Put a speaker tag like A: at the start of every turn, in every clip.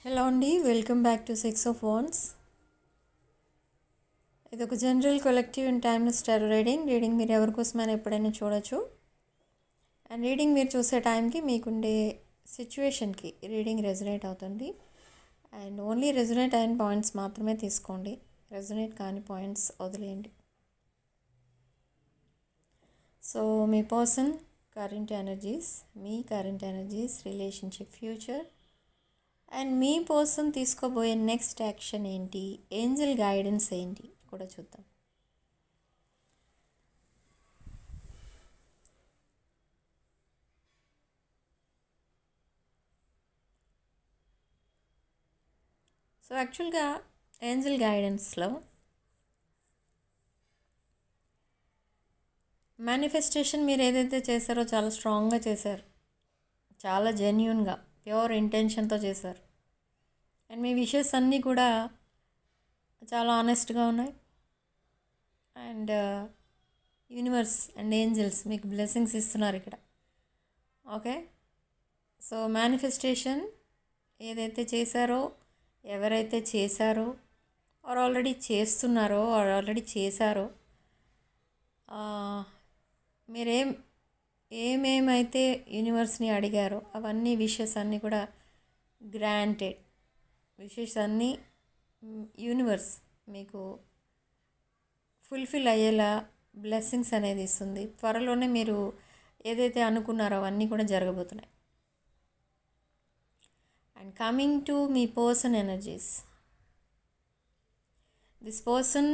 A: Hello అండి, welcome back to 6 of Wands. ఇది ఒక general collective and timeless tarot reading మీరు ఎవరి కోసమైనా ఎప్పుడైనా చూడొచ్చు. అండ్ రీడింగ్ మీరు చూసే టైంకి మీకుండే సిచ్యువేషన్కి రీడింగ్ రెజొనేట్ అవుతుంది. అండ్ ఓన్లీ రెజొనేట్ అయిన పాయింట్స్ మాత్రమే తీసుకోండి, రెజొనేట్ కాని పాయింట్స్ వదిలేయండి. సో మీ పర్సన్ కరెంట్ ఎనర్జీస్, మీ current energies, relationship future and మీ పర్సన్ తీసుకోబోయే నెక్స్ట్ యాక్షన్ ఏంటి, ఏంజల్ గైడెన్స్ ఏంటి కూడా చూద్దాం. సో యాక్చువల్గా ఏంజల్ గైడెన్స్లో మేనిఫెస్టేషన్ మీరు ఏదైతే చేశారో చాలా స్ట్రాంగ్గా చేశారు, చాలా జెన్యూన్గా ప్యూర్ ఇంటెన్షన్తో చేశారు. అండ్ మీ విషెస్ అన్నీ కూడా చాలా ఆనెస్ట్గా ఉన్నాయి. అండ్ యూనివర్స్ అండ్ ఏంజల్స్ మీకు బ్లెస్సింగ్స్ ఇస్తున్నారు ఇక్కడ. ఓకే, సో మేనిఫెస్టేషన్ ఏదైతే చేశారో, ఎవరైతే చేశారో ఆర్ ఆల్రెడీ చేస్తున్నారో ఆర్ ఆల్రెడీ చేశారో, ఏమేమైతే యూనివర్స్ని అడిగారో అవన్నీ విషెస్ అన్నీ కూడా గ్రాంటెడ్. విషెస్ అన్నీ యూనివర్స్ మీకు ఫుల్ఫిల్ అయ్యేలా బ్లెస్సింగ్స్ అనేది ఇస్తుంది. త్వరలోనే మీరు ఏదైతే అనుకున్నారో అవన్నీ కూడా జరగబోతున్నాయి. And coming to me person energies, this person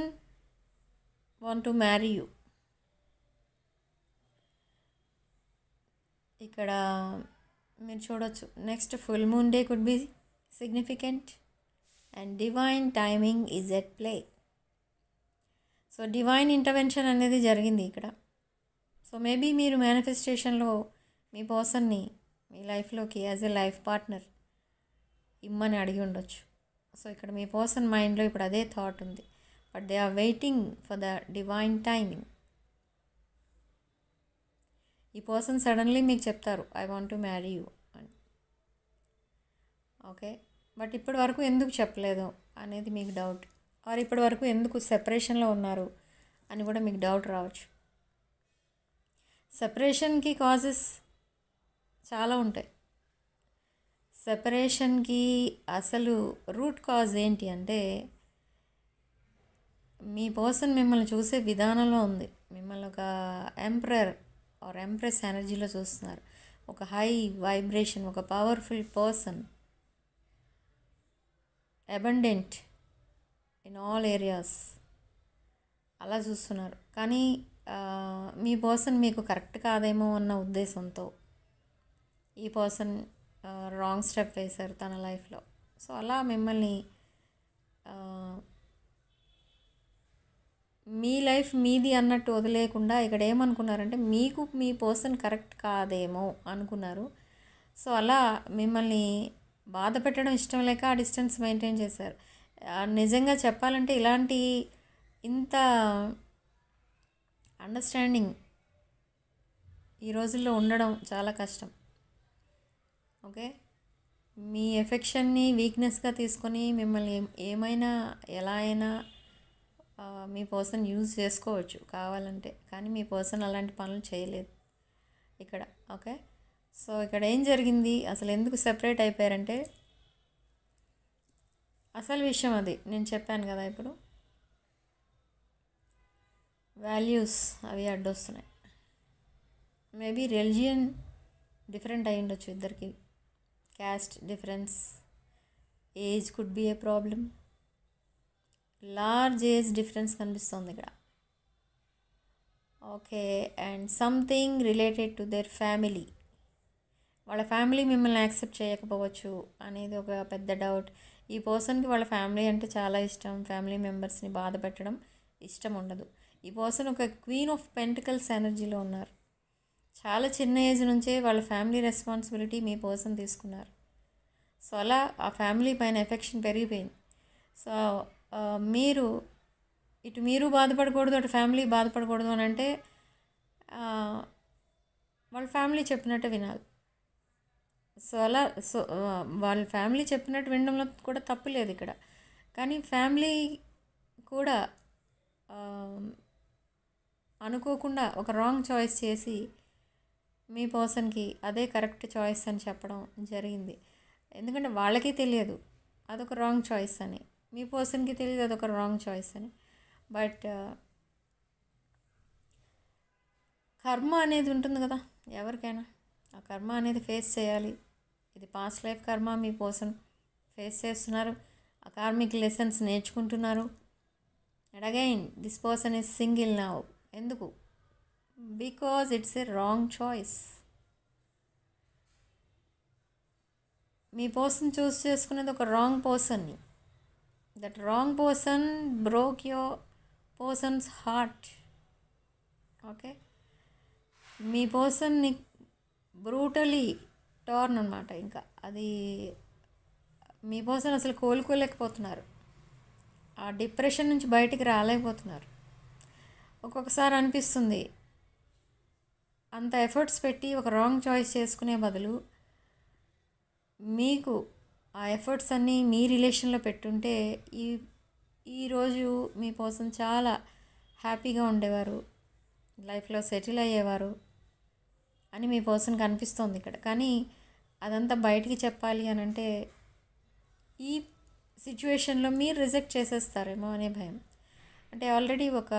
A: want to marry you. ఇక్కడ మీరు చూడొచ్చు, next full moon day could be significant and divine timing is at play. So divine intervention అనేది జరిగింది ఇక్కడ. సో మేబీ మీరు మేనిఫెస్టేషన్లో మీ పర్సన్ని మీ లైఫ్లోకి యాజ్ ఎ లైఫ్ పార్ట్నర్ ఇమ్మని అడిగి ఉండొచ్చు. సో ఇక్కడ మీ పర్సన్ మైండ్లో ఇప్పుడు అదే థాట్ ఉంది, but they are waiting for the divine timing. ఈ పర్సన్ సడన్లీ మీకు చెప్తారు I want to marry you అని. ఓకే, బట్ ఇప్పటి వరకు ఎందుకు చెప్పలేదు అనేది మీకు డౌట్, ఆర్ ఇప్పటి వరకు ఎందుకు సెపరేషన్లో ఉన్నారు అని కూడా మీకు డౌట్ రావచ్చు. సెపరేషన్కి కాజెస్ చాలా ఉంటాయి. సెపరేషన్కి అసలు రూట్ కాజ్ ఏంటి అంటే మీ పర్సన్ మిమ్మల్ని చూసే విధానంలో ఉంది. మిమ్మల్ని ఒక ఎంపరర్ ఆర్ ఎంప్రెస్ ఎనర్జీలో చూస్తున్నారు. ఒక హై వైబ్రేషన్, ఒక powerful person, abundant in all areas అలా చూస్తున్నారు. కానీ మీ పర్సన్ మీకు కరెక్ట్ కాదేమో అన్న ఉద్దేశంతో ఈ పర్సన్ రాంగ్ స్టెప్ వేశారు తన లైఫ్లో. సో అలా మిమ్మల్ని మీ లైఫ్ మీది అన్నట్టు వదిలేయకుండా ఇక్కడ ఏమనుకున్నారంటే మీకు మీ పర్సన్ కరెక్ట్ కాదేమో అనుకున్నారు. సో అలా మిమ్మల్ని బాధ పెట్టడం ఇష్టం లేక ఆ డిస్టెన్స్ మెయింటైన్ చేశారు. నిజంగా చెప్పాలంటే ఇలాంటి ఇంత అండర్స్టాండింగ్ ఈ రోజుల్లో ఉండడం చాలా కష్టం. ఓకే, మీ ఎఫెక్షన్ని వీక్నెస్గా తీసుకొని మిమ్మల్ని ఏమైనా ఎలా అయినా మీ పర్సన్ యూజ్ చేసుకోవచ్చు కావాలంటే, కానీ మీ పర్సన్ అలాంటి పనులు చేయలేదు ఇక్కడ. ఓకే, సో ఇక్కడ ఏం జరిగింది, అసలు ఎందుకు సెపరేట్ అయిపోయారంటే అసలు విషయం అది నేను చెప్పాను కదా. ఇప్పుడు వాల్యూస్ అవి అడ్డొస్తున్నాయి. మేబీ రిలిజియన్ డిఫరెంట్ అయి ఉండొచ్చు ఇద్దరికి, caste difference, age could be A problem. Large age difference కనిపిస్తుంది ఇక్కడ. Okay, and something related to their family. వాళ్ళ ఫ్యామిలీ మిమ్మల్ని యాక్సెప్ట్ చేయకపోవచ్చు అనేది ఒక పెద్ద డౌట్. ఈ పర్సన్కి వాళ్ళ ఫ్యామిలీ అంటే చాలా ఇష్టం, ఫ్యామిలీ మెంబర్స్ని బాధ పెట్టడం ఇష్టం ఉండదు. ఈ పర్సన్ ఒక క్వీన్ ఆఫ్ పెంటికల్స్ ఎనర్జీలో ఉన్నారు. చాలా చిన్న ఏజ్ నుంచే వాళ్ళ ఫ్యామిలీ రెస్పాన్సిబిలిటీ మీ పర్సన్ తీసుకున్నారు. సో అలా ఆ ఫ్యామిలీ పైన ఎఫెక్షన్ పెరిగిపోయింది. సో మీరు బాధపడకూడదు, అటు ఫ్యామిలీ బాధపడకూడదు అని అంటే వాళ్ళ ఫ్యామిలీ చెప్పినట్టే వినాలి. సో అలా సో వాళ్ళ ఫ్యామిలీ చెప్పినట్టు వినడంలో కూడా తప్పు లేదు ఇక్కడ. కానీ ఫ్యామిలీ కూడా ఆ, అనుకోకుండా ఒక రాంగ్ చాయిస్ చేసి మీ పర్సన్కి అదే కరెక్ట్ చాయిస్ అని చెప్పడం జరిగింది. ఎందుకంటే వాళ్ళకి తెలియదు అదొక రాంగ్ చాయిస్ అని, మీ పర్సన్కి తెలియదు అదొక రాంగ్ చాయిస్ అని. బట్ కర్మ అనేది ఉంటుంది కదా ఎవరికైనా, ఆ కర్మ అనేది ఫేస్ చేయాలి. ఇది పాస్ట్ లైఫ్ కర్మ, మీ పర్సన్ ఫేస్ చేస్తున్నారు, ఆ కార్మిక్ లెసన్స్ నేర్చుకుంటున్నారు. And again this person is single now. ఎందుకు? Because it's a wrong choice. మీ పర్సన్ చూస్ చేసుకునేది ఒక రాంగ్ పర్సన్ని. That wrong person broke your person's heart. Okay, మీ పర్సన్ని బ్రూటలీ టర్న్ అనమాట. ఇంకా అది మీ పర్సన్ అసలు కోలుకోలేకపోతున్నారు, ఆ డిప్రెషన్ నుంచి బయటికి రాలేకపోతున్నారు. ఒక్కొక్కసారి అనిపిస్తుంది అంత ఎఫర్ట్స్ పెట్టి ఒక రాంగ్ చాయిస్ చేసుకునే బదులు మీకు ఆ ఎఫర్ట్స్ అన్నీ మీ రిలేషన్లో పెట్టుంటే ఈరోజు మీ పర్సన్ చాలా హ్యాపీగా ఉండేవారు, లైఫ్లో సెటిల్ అయ్యేవారు అని మీ పర్సన్కి అనిపిస్తుంది ఇక్కడ. కానీ అదంతా బయటికి చెప్పాలి అని అంటే ఈ సిచ్యువేషన్లో మీరు రిజెక్ట్ చేసేస్తారేమో అనే భయం. అంటే ఆల్రెడీ ఒక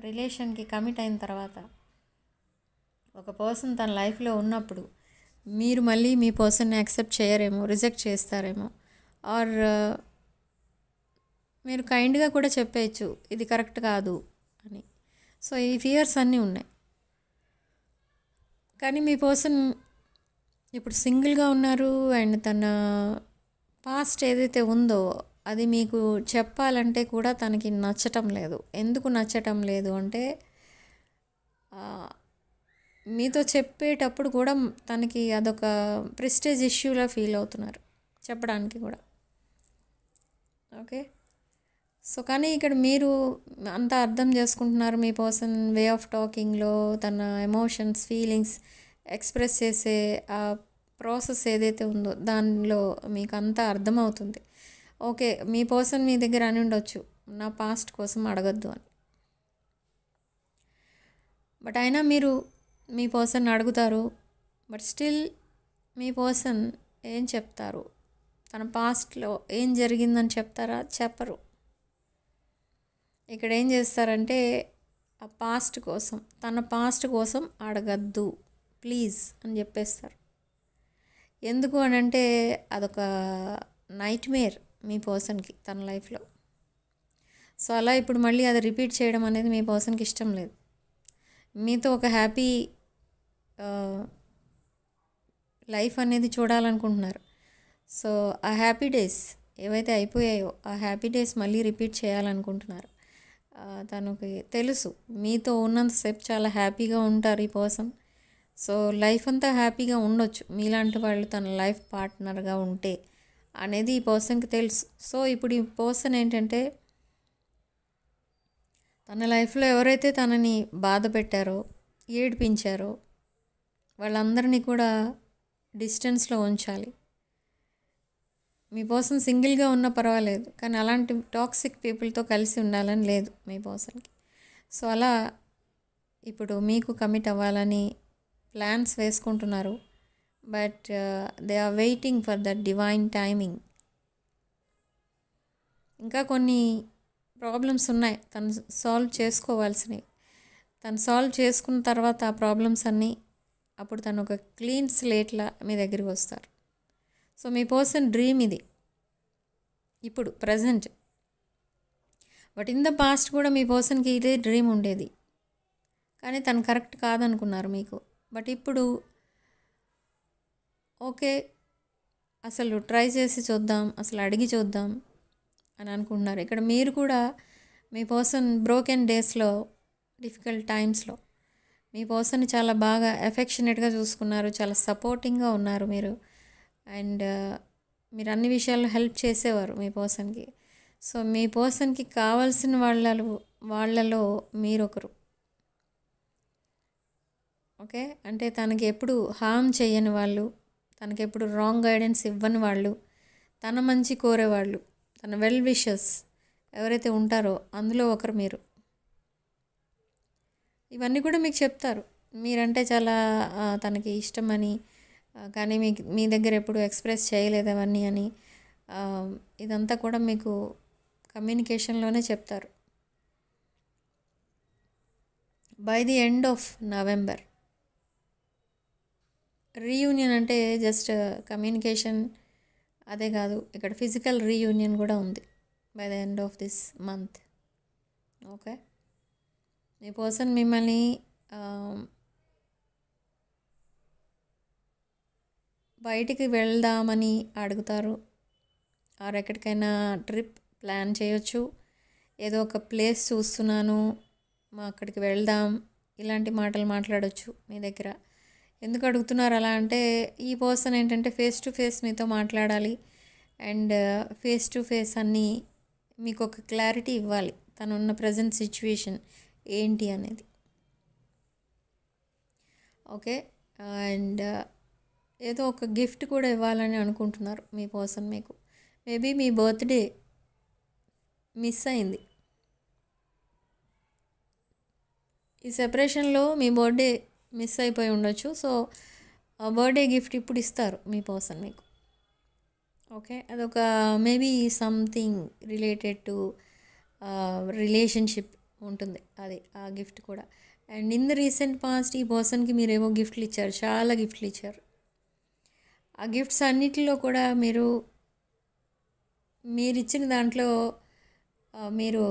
A: రిలేషన్కి కమిట్ అయిన తర్వాత ఒక పర్సన్ తన లైఫ్లో ఉన్నప్పుడు మీరు మళ్ళీ మీ పర్సన్ని యాక్సెప్ట్ చేయరేమో, రిజెక్ట్ చేస్తారేమో. ఆర్ మీరు కైండ్గా కూడా చెప్పేయచ్చు ఇది కరెక్ట్ కాదు అని. సో ఈ ఫియర్స్ అన్నీ ఉన్నాయి. కానీ మీ పర్సన్ ఇప్పుడు సింగిల్గా ఉన్నారు అండ్ తన పాస్ట్ ఏదైతే ఉందో అది మీకు చెప్పాలంటే కూడా తనకి నచ్చటం లేదు. ఎందుకు నచ్చటం లేదు అంటే మీతో చెప్పేటప్పుడు కూడా తనకి అదొక ప్రెస్టేజ్ ఇష్యూలా ఫీల్ అవుతున్నారు చెప్పడానికి కూడా. ఓకే, సో కానీ ఇక్కడ మీరు అంతా అర్థం చేసుకుంటున్నారు. మీ పర్సన్ వే ఆఫ్ టాకింగ్లో తన ఎమోషన్స్ ఫీలింగ్స్ ఎక్స్ప్రెస్ చేసే ఆ ప్రాసెస్ ఏదైతే ఉందో దానిలో మీకు అంతా అర్థమవుతుంది. ఓకే, మీ పర్సన్ మీ దగ్గర అని ఉండొచ్చు నా పాస్ట్ కోసం అడగద్దు అని. బట్ అయినా మీరు మీ పర్సన్ అడుగుతారు. బట్ స్టిల్ మీ పర్సన్ ఏం చెప్తారు? తన పాస్ట్లో ఏం జరిగిందని చెప్తారా? చెప్పరు. ఇక్కడ ఏం చేస్తారంటే ఆ పాస్ట్ కోసం, తన పాస్ట్ కోసం అడగద్దు ప్లీజ్ అని చెప్పేస్తారు. ఎందుకు అని అంటే అదొక నైట్ మేర్ మీ పర్సన్కి తన లైఫ్లో. సో అలా ఇప్పుడు మళ్ళీ అది రిపీట్ చేయడం అనేది మీ పర్సన్కి ఇష్టం లేదు. మీతో ఒక హ్యాపీ లైఫ్ అనేది చూడాలనుకుంటున్నారు. సో ఆ హ్యాపీ డేస్ ఏవైతే అయిపోయాయో ఆ హ్యాపీ డేస్ మళ్ళీ రిపీట్ చేయాలనుకుంటున్నారు. తనకి తెలుసు మీతో ఉన్నంతసేపు చాలా హ్యాపీగా ఉంటారు ఈ పర్సన్. సో లైఫ్ అంతా హ్యాపీగా ఉండొచ్చు మీలాంటి వాళ్ళు తన లైఫ్ పార్ట్నర్గా ఉంటే అనేది ఈ పర్సన్కి తెలుసు. సో ఇప్పుడు ఈ పర్సన్ ఏంటంటే తన లైఫ్లో ఎవరైతే తనని బాధ పెట్టారో ఏడిపించారో వాళ్ళందరినీ కూడా డిస్టెన్స్లో ఉంచాలి. మీ పర్సన్ సింగిల్గా ఉన్నా పర్వాలేదు, కానీ అలాంటి టాక్సిక్ పీపుల్తో కలిసి ఉండాలని లేదు మీ పర్సన్కి. సో అలా ఇప్పుడు మీకు కమిట్ అవ్వాలని ప్లాన్స్ వేసుకుంటున్నారు. But they are waiting for that divine timing. ఇంకా కొన్ని ప్రాబ్లమ్స్ ఉన్నాయి తను సాల్వ్ చేసుకోవాల్సినవి. తను సాల్వ్ చేసుకున్న తర్వాత ఆ ప్రాబ్లమ్స్ అన్నీ అప్పుడు తను ఒక క్లీన్ స్లేట్లా మీ దగ్గరికి వస్తారు. సో మీ పర్సన్ డ్రీమ్ ఇది ఇప్పుడు present. But in the past కూడా మీ పర్సన్కి ఇదే డ్రీమ్ ఉండేది, కానీ తను కరెక్ట్ కాదనుకున్నారు మీకు. బట్ ఇప్పుడు ఓకే అసలు ట్రై చేసి చూద్దాం, అసలు అడిగి చూద్దాం అని అనుకుంటున్నారు. ఇక్కడ మీరు కూడా మీ పర్సన్ బ్రోకెన్ డేస్లో డిఫికల్ట్ టైమ్స్లో మీ పర్సన్ని చాలా బాగా ఎఫెక్షనేట్గా చూసుకున్నారు, చాలా సపోర్టింగ్గా ఉన్నారు మీరు. అండ్ మీరు అన్ని విషయాల్లో హెల్ప్ చేసేవారు మీ పర్సన్కి. సో మీ పర్సన్కి కావాల్సిన వాళ్ళలో మీరొకరు. ఓకే, అంటే తనకి ఎప్పుడు హామ్ చేయని వాళ్ళు, తనకి ఎప్పుడు రాంగ్ గైడెన్స్ ఇవ్వని వాళ్ళు, తన మంచి కోరేవాళ్ళు, తన వెల్ విషర్స్ ఎవరైతే ఉంటారో అందులో ఒకరు మీరు. ఇవన్నీ కూడా మీకు చెప్తారు. మీరంటే చాలా తనకి ఇష్టమని, కానీ మీ దగ్గర ఎప్పుడు ఎక్స్ప్రెస్ చేయలేదు అవన్నీ అని, ఇదంతా కూడా మీకు కమ్యూనికేషన్లోనే చెప్తారు. By the end of November reunion అంటే జస్ట్ కమ్యూనికేషన్ అదే కాదు, ఇక్కడ ఫిజికల్ రీయూనియన్ కూడా ఉంది by the end of this month. Okay, me person మిమ్మల్ని బయటికి వెళ్దామని అడుగుతారు, ఆర్ ఎక్కడికైనా ట్రిప్ ప్లాన్ చేయొచ్చు, ఏదో ఒక ప్లేస్ చూస్తున్నాను మా అక్కడికి వెళ్దాం, ఇలాంటి మాటలు మాట్లాడవచ్చు మీ దగ్గర. ఎందుకు అడుగుతున్నారు అలా అంటే, ఈ పర్సన్ ఏంటంటే ఫేస్ టు ఫేస్ మీతో మాట్లాడాలి అండ్ ఫేస్ టు ఫేస్ అన్నీ మీకు ఒక క్లారిటీ ఇవ్వాలి, తనున్న ప్రజెంట్ సిచ్యువేషన్ ఏంటి అనేది. ఓకే, అండ్ ఏదో ఒక గిఫ్ట్ కూడా ఇవ్వాలని అనుకుంటున్నారు మీ పర్సన్ మీకు. మేబీ మీ బర్త్డే మిస్ అయింది, ఈ సెపరేషన్లో మీ బర్త్డే మిస్ అయిపోయి ఉండొచ్చు. సో ఆ బర్త్డే గిఫ్ట్ ఇప్పుడు ఇస్తారు మీ పర్సన్ మీకు. ఓకే, అదొక maybe something related to relationship ఉంటుంది అది, ఆ గిఫ్ట్ కూడా. And in the recent past ఈ పర్సన్కి మీరేమో గిఫ్ట్లు ఇచ్చారు, చాలా గిఫ్ట్లు ఇచ్చారు. ఆ గిఫ్ట్స్ అన్నిటిలో కూడా మీరు ఇచ్చిన దాంట్లో మీరు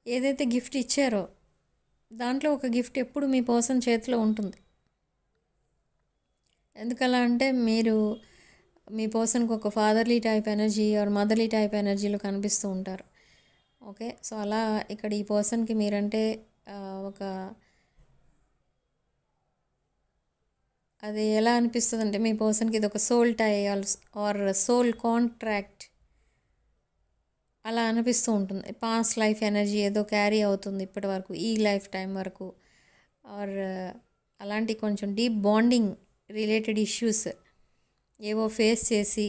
A: ఏదైతే గిఫ్ట్ ఇచ్చారో దాంట్లో ఒక గిఫ్ట్ ఎప్పుడు మీ పర్సన్ చేతిలో ఉంటుంది. ఎందుకలా అంటే మీరు మీ పర్సన్కి ఒక fatherly type energy or motherly type ఎనర్జీలో కనిపిస్తూ ఉంటారు. ఓకే, సో అలా ఇక్కడ ఈ పర్సన్కి మీరంటే ఒక అది ఎలా అనిపిస్తుంది అంటే, మీ పర్సన్కి ఇది ఒక soul tie or soul contract అలా అనిపిస్తూ ఉంటుంది. పాస్ట్ లైఫ్ ఎనర్జీ ఏదో క్యారీ అవుతుంది ఇప్పటి వరకు, ఈ లైఫ్ టైం వరకు, ఆర్ అలాంటి కొంచెం డీప్ బాండింగ్ రిలేటెడ్ ఇష్యూస్ ఏవో ఫేస్ చేసి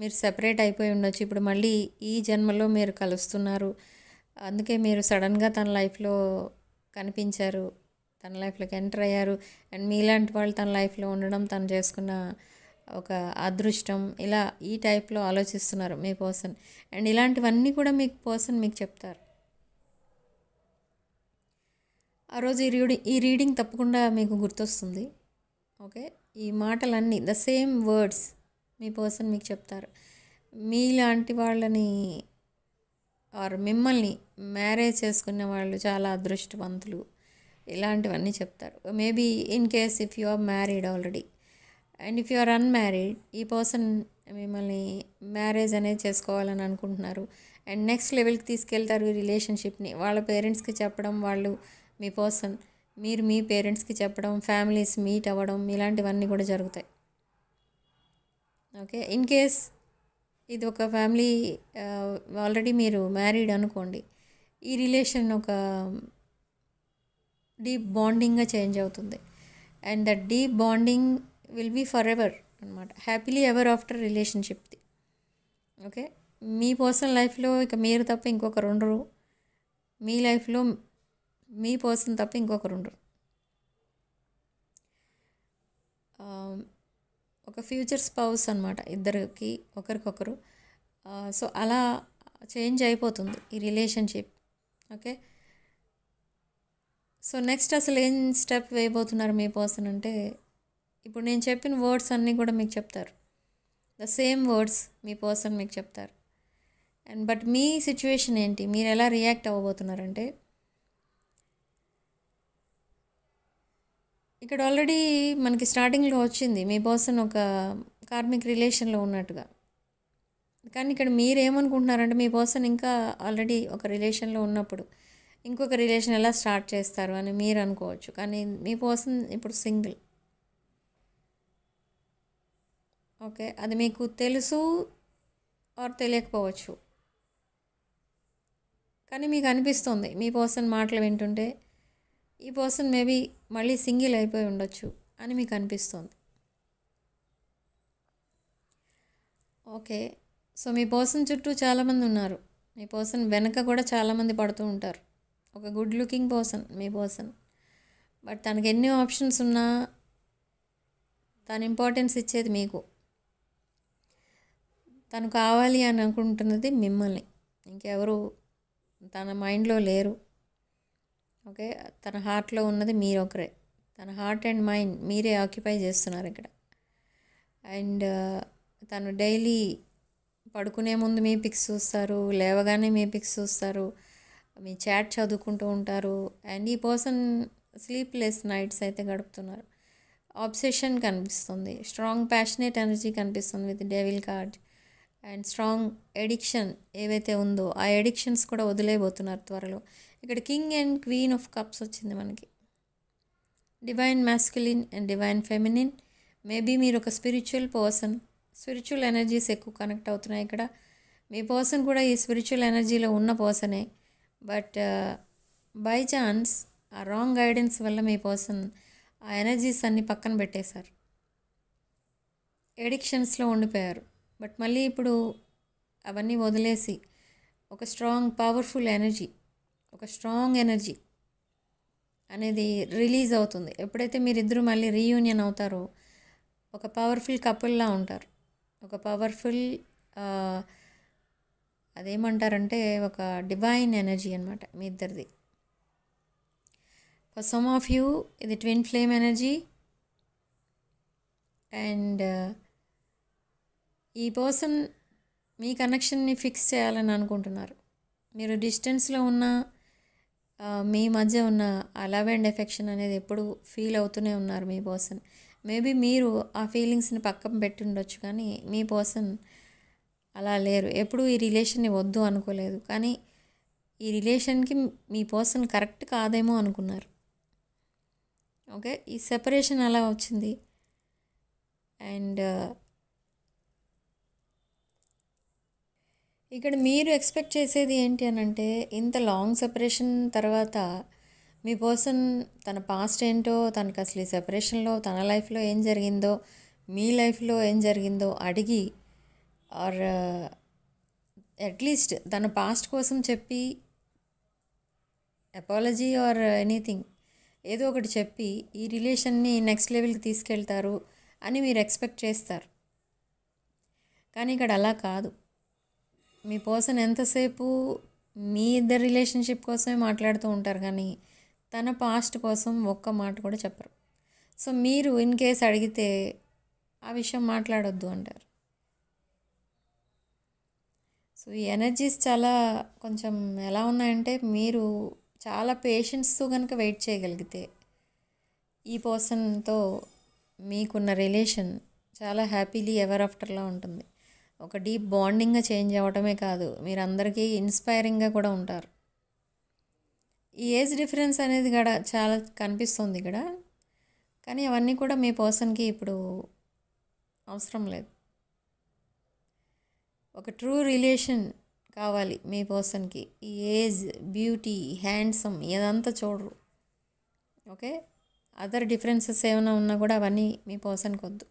A: మీరు సెపరేట్ అయిపోయి ఉండొచ్చు. ఇప్పుడు మళ్ళీ ఈ జన్మలో మీరు కలుస్తున్నారు, అందుకే మీరు సడన్గా తన లైఫ్లో కనిపించారు, తన లైఫ్లోకి ఎంటర్ అయ్యారు. అండ్ మీలాంటి వాళ్ళు తన లైఫ్లో ఉండడం తను చేసుకున్న ఒక అదృష్టం, ఇలా ఈ టైప్లో ఆలోచిస్తున్నారు మీ పర్సన్. అండ్ ఇలాంటివన్నీ కూడా మీ పర్సన్ మీకు చెప్తారు. ఆ రోజు ఈ రీడింగ్ తప్పకుండా మీకు గుర్తొస్తుంది. ఓకే, ఈ మాటలన్నీ the same words me person మీకు చెప్తారు. మీలాంటి వాళ్ళని ఆర్ మిమ్మల్ని మ్యారేజ్ చేసుకునే వాళ్ళు చాలా అదృష్టవంతులు, ఇలాంటివన్నీ చెప్తారు. Maybe in case if you are married already and if you are unmarried, ఈ పర్సన్ మిమ్మల్ని మ్యారేజ్ అనేది చేసుకోవాలని అనుకుంటున్నారు అండ్ నెక్స్ట్ లెవెల్కి తీసుకెళ్తారు ఈ రిలేషన్షిప్ని. వాళ్ళ పేరెంట్స్కి చెప్పడం, వాళ్ళు మీ పర్సన్ మీరు మీ పేరెంట్స్కి చెప్పడం, ఫ్యామిలీస్ మీట్ అవ్వడం, ఇలాంటివన్నీ కూడా జరుగుతాయి. ఓకే, ఇన్ కేస్ ఇది ఒక ఫ్యామిలీ ఆల్రెడీ మీరు మ్యారీడ్ అనుకోండి, ఈ రిలేషన్ ఒక డీప్ బాండింగ్గా చేంజ్ అవుతుంది and that deep bonding will be forever అనమాట, హ్యాపీలీ ఎవర్ ఆఫ్టర్ రిలేషన్షిప్ది. ఓకే, మీ పర్సనల్ లైఫ్లో ఇక మీరు తప్ప ఇంకొకరు ఉండరు, మీ లైఫ్లో మీ పర్సన్ తప్ప ఇంకొకరు ఉండరు. ఒక ఫ్యూచర్ స్పౌస్ అనమాట, ఇద్దరికి ఒకరికొకరు. సో అలా చేంజ్ అయిపోతుంది ఈ రిలేషన్షిప్. ఓకే, సో నెక్స్ట్ అసలు ఏం స్టెప్ వేయబోతున్నారు మీ పర్సన్ అంటే, ఇప్పుడు నేను చెప్పిన వర్డ్స్ అన్నీ కూడా మీకు చెప్తారు, the same words me person మీకు చెప్తారు. అండ్ బట్ మీ సిచ్యువేషన్ ఏంటి, మీరు ఎలా రియాక్ట్ అవ్వబోతున్నారంటే, ఇక్కడ ఆల్రెడీ మనకి స్టార్టింగ్లో వచ్చింది మీ పర్సన్ ఒక కార్మిక్ రిలేషన్లో ఉన్నట్టుగా. కానీ ఇక్కడ మీరు ఏమనుకుంటున్నారంటే, మీ పర్సన్ ఇంకా ఆల్రెడీ ఒక రిలేషన్లో ఉన్నప్పుడు ఇంకొక రిలేషన్ ఎలా స్టార్ట్ చేస్తారు అని మీరు అనుకోవచ్చు. కానీ మీ పర్సన్ ఇప్పుడు సింగిల్. ఓకే, అది మీకు తెలుసు ఆర్ తెలియకపోవచ్చు, కానీ మీకు అనిపిస్తుంది మీ పర్సన్ మాటలు వింటుంటే ఈ పర్సన్ మేబీ మళ్ళీ సింగిల్ అయిపోయి ఉండొచ్చు అని మీకు అనిపిస్తుంది. ఓకే, సో మీ పర్సన్ చుట్టూ చాలామంది ఉన్నారు. మీ పర్సన్ వెనక కూడా చాలామంది పడుతూ ఉంటారు. ఒక good looking person me person. But తనకి ఎన్ని ఆప్షన్స్ ఉన్నా తను ఇంపార్టెన్స్ ఇచ్చేది మీకు. తను కావాలి అని అనుకుంటున్నది మిమ్మల్ని, ఇంకెవరు తన మైండ్లో లేరు. ఓకే, తన హార్ట్లో ఉన్నది మీరు ఒకరే. తన హార్ట్ అండ్ మైండ్ మీరే ఆక్యుపై చేస్తున్నారు ఇక్కడ. అండ్ తను డైలీ పడుకునే ముందు మీ పిక్స్ చూస్తారు, లేవగానే మీ పిక్స్ చూస్తారు, మీ చాట్ చదువుకుంటూ ఉంటారు. అండ్ ఈ పర్సన్ స్లీప్లెస్ నైట్స్ అయితే గడుపుతున్నారు. ఆబ్సెషన్ కనిపిస్తుంది, స్ట్రాంగ్ ప్యాషనేట్ ఎనర్జీ కనిపిస్తుంది with devil card. And strong addiction ఏవైతే ఉందో ఆ ఎడిక్షన్స్ కూడా వదిలేయబోతున్నారు త్వరలో. ఇక్కడ king and queen of cups వచ్చింది మనకి. Divine masculine and divine feminine. Maybe మీరు ఒక స్పిరిచువల్ పర్సన్, స్పిరిచువల్ ఎనర్జీస్ ఎక్కువ కనెక్ట్ అవుతున్నాయి ఇక్కడ. మీ పర్సన్ కూడా ఈ స్పిరిచువల్ ఎనర్జీలో ఉన్న పర్సనే. బట్ బై ఛాన్స్ ఆ రాంగ్ గైడెన్స్ వల్ల మీ పర్సన్ ఆ ఎనర్జీస్ అన్నీ పక్కన పెట్టేశారు, ఎడిక్షన్స్లో ఉండిపోయారు. బట్ మళ్ళీ ఇప్పుడు అవన్నీ వదిలేసి ఒక స్ట్రాంగ్ పవర్ఫుల్ ఎనర్జీ, ఒక స్ట్రాంగ్ ఎనర్జీ అనేది రిలీజ్ అవుతుంది. ఎప్పుడైతే మీరిద్దరూ మళ్ళీ రీయూనియన్ అవుతారో ఒక పవర్ఫుల్ కపుల్లా ఉంటారు. ఒక పవర్ఫుల్ అదేమంటారంటే ఒక డివైన్ ఎనర్జీ అనమాట మీ ఇద్దరిది. ఫర్ సమ్ ఆఫ్ యూ ఇది ట్విన్ ఫ్లేమ్ ఎనర్జీ. అండ్ ఈ పర్సన్ మీ కనెక్షన్ని ఫిక్స్ చేయాలని అనుకుంటున్నారు. మీరు డిస్టెన్స్లో ఉన్న మీ మధ్య ఉన్న ఆ లవ్ అండ్ ఎఫెక్షన్ అనేది ఎప్పుడు ఫీల్ అవుతూనే ఉన్నారు మీ పర్సన్. మేబీ మీరు ఆ ఫీలింగ్స్ని పక్కన పెట్టి ఉండొచ్చు, కానీ మీ పర్సన్ అలా లేరు. ఎప్పుడు ఈ రిలేషన్ని వద్దు అనుకోలేదు, కానీ ఈ రిలేషన్కి మీ పర్సన్ కరెక్ట్ కాదేమో అనుకున్నారు. ఓకే, ఈ సెపరేషన్ అలా వచ్చింది. అండ్ ఇక్కడ మీరు ఎక్స్పెక్ట్ చేసేది ఏంటి అని అంటే, ఇంత లాంగ్ సెపరేషన్ తర్వాత మీ పర్సన్ తన పాస్ట్ ఏంటో, తనకు అసలు ఈ సెపరేషన్లో తన లైఫ్లో ఏం జరిగిందో, మీ లైఫ్లో ఏం జరిగిందో అడిగి, ఆర్ అట్లీస్ట్ తన పాస్ట్ కోసం చెప్పి అపాలజీ ఆర్ ఎనీథింగ్ ఏదో ఒకటి చెప్పి ఈ రిలేషన్ని నెక్స్ట్ లెవెల్కి తీసుకెళ్తారు అని మీరు ఎక్స్పెక్ట్ చేస్తారు. కానీ ఇక్కడ అలా కాదు. మీ పర్సన్ ఎంతసేపు మీ ఇద్దరు రిలేషన్షిప్ కోసమే మాట్లాడుతూ ఉంటారు, కానీ తన పాస్ట్ కోసం ఒక్క మాట కూడా చెప్పరు. సో మీరు ఇన్ కేస్ అడిగితే ఆ విషయం మాట్లాడొద్దు అంటారు. సో ఈ ఎనర్జీస్ చాలా కొంచెం ఎలా ఉన్నాయంటే, మీరు చాలా పేషెన్స్తో కనుక వెయిట్ చేయగలిగితే ఈ పర్సన్తో మీకున్న రిలేషన్ చాలా హ్యాపీలీ ఎవర్ ఆఫ్టర్లా ఉంటుంది. ఒక డీప్ బాండింగ్గా చేంజ్ అవ్వటమే కాదు, మీరు అందరికీ ఇన్స్పైరింగ్గా కూడా ఉంటారు. ఈ ఏజ్ డిఫరెన్స్ అనేది కూడా చాలా కనిపిస్తుంది ఇక్కడ, కానీ అవన్నీ కూడా మీ పర్సన్కి ఇప్పుడు అవసరం లేదు. ఒక ట్రూ రిలేషన్ కావాలి మీ పర్సన్కి. ఈ ఏజ్, బ్యూటీ, హ్యాండ్సమ్ ఇదంతా చూడరు. ఓకే, అదర్ డిఫరెన్సెస్ ఏమైనా ఉన్నా కూడా అవన్నీ మీ పర్సన్కి వద్దు.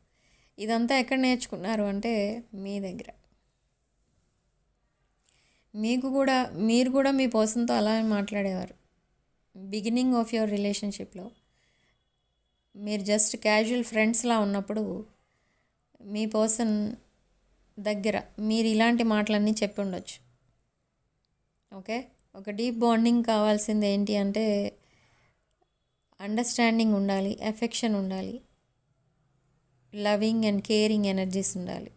A: ఇదంతా ఎక్కడ నేర్చుకున్నారు అంటే మీ దగ్గర. మీరు కూడా మీ పర్సన్తో అలా మాట్లాడేవారు బిగినింగ్ ఆఫ్ యువర్ రిలేషన్షిప్లో. మీరు జస్ట్ క్యాజువల్ ఫ్రెండ్స్లా ఉన్నప్పుడు మీ పర్సన్ దగ్గర మీరు ఇలాంటి మాటలన్నీ చెప్పి ఉండొచ్చు. ఓకే, ఒక డీప్ బాండింగ్ కావాల్సింది ఏంటి అంటే అండర్స్టాండింగ్ ఉండాలి, ఎఫెక్షన్ ఉండాలి, లవింగ్ అండ్ కేరింగ్ ఎనర్జీస్ ఉండాలి.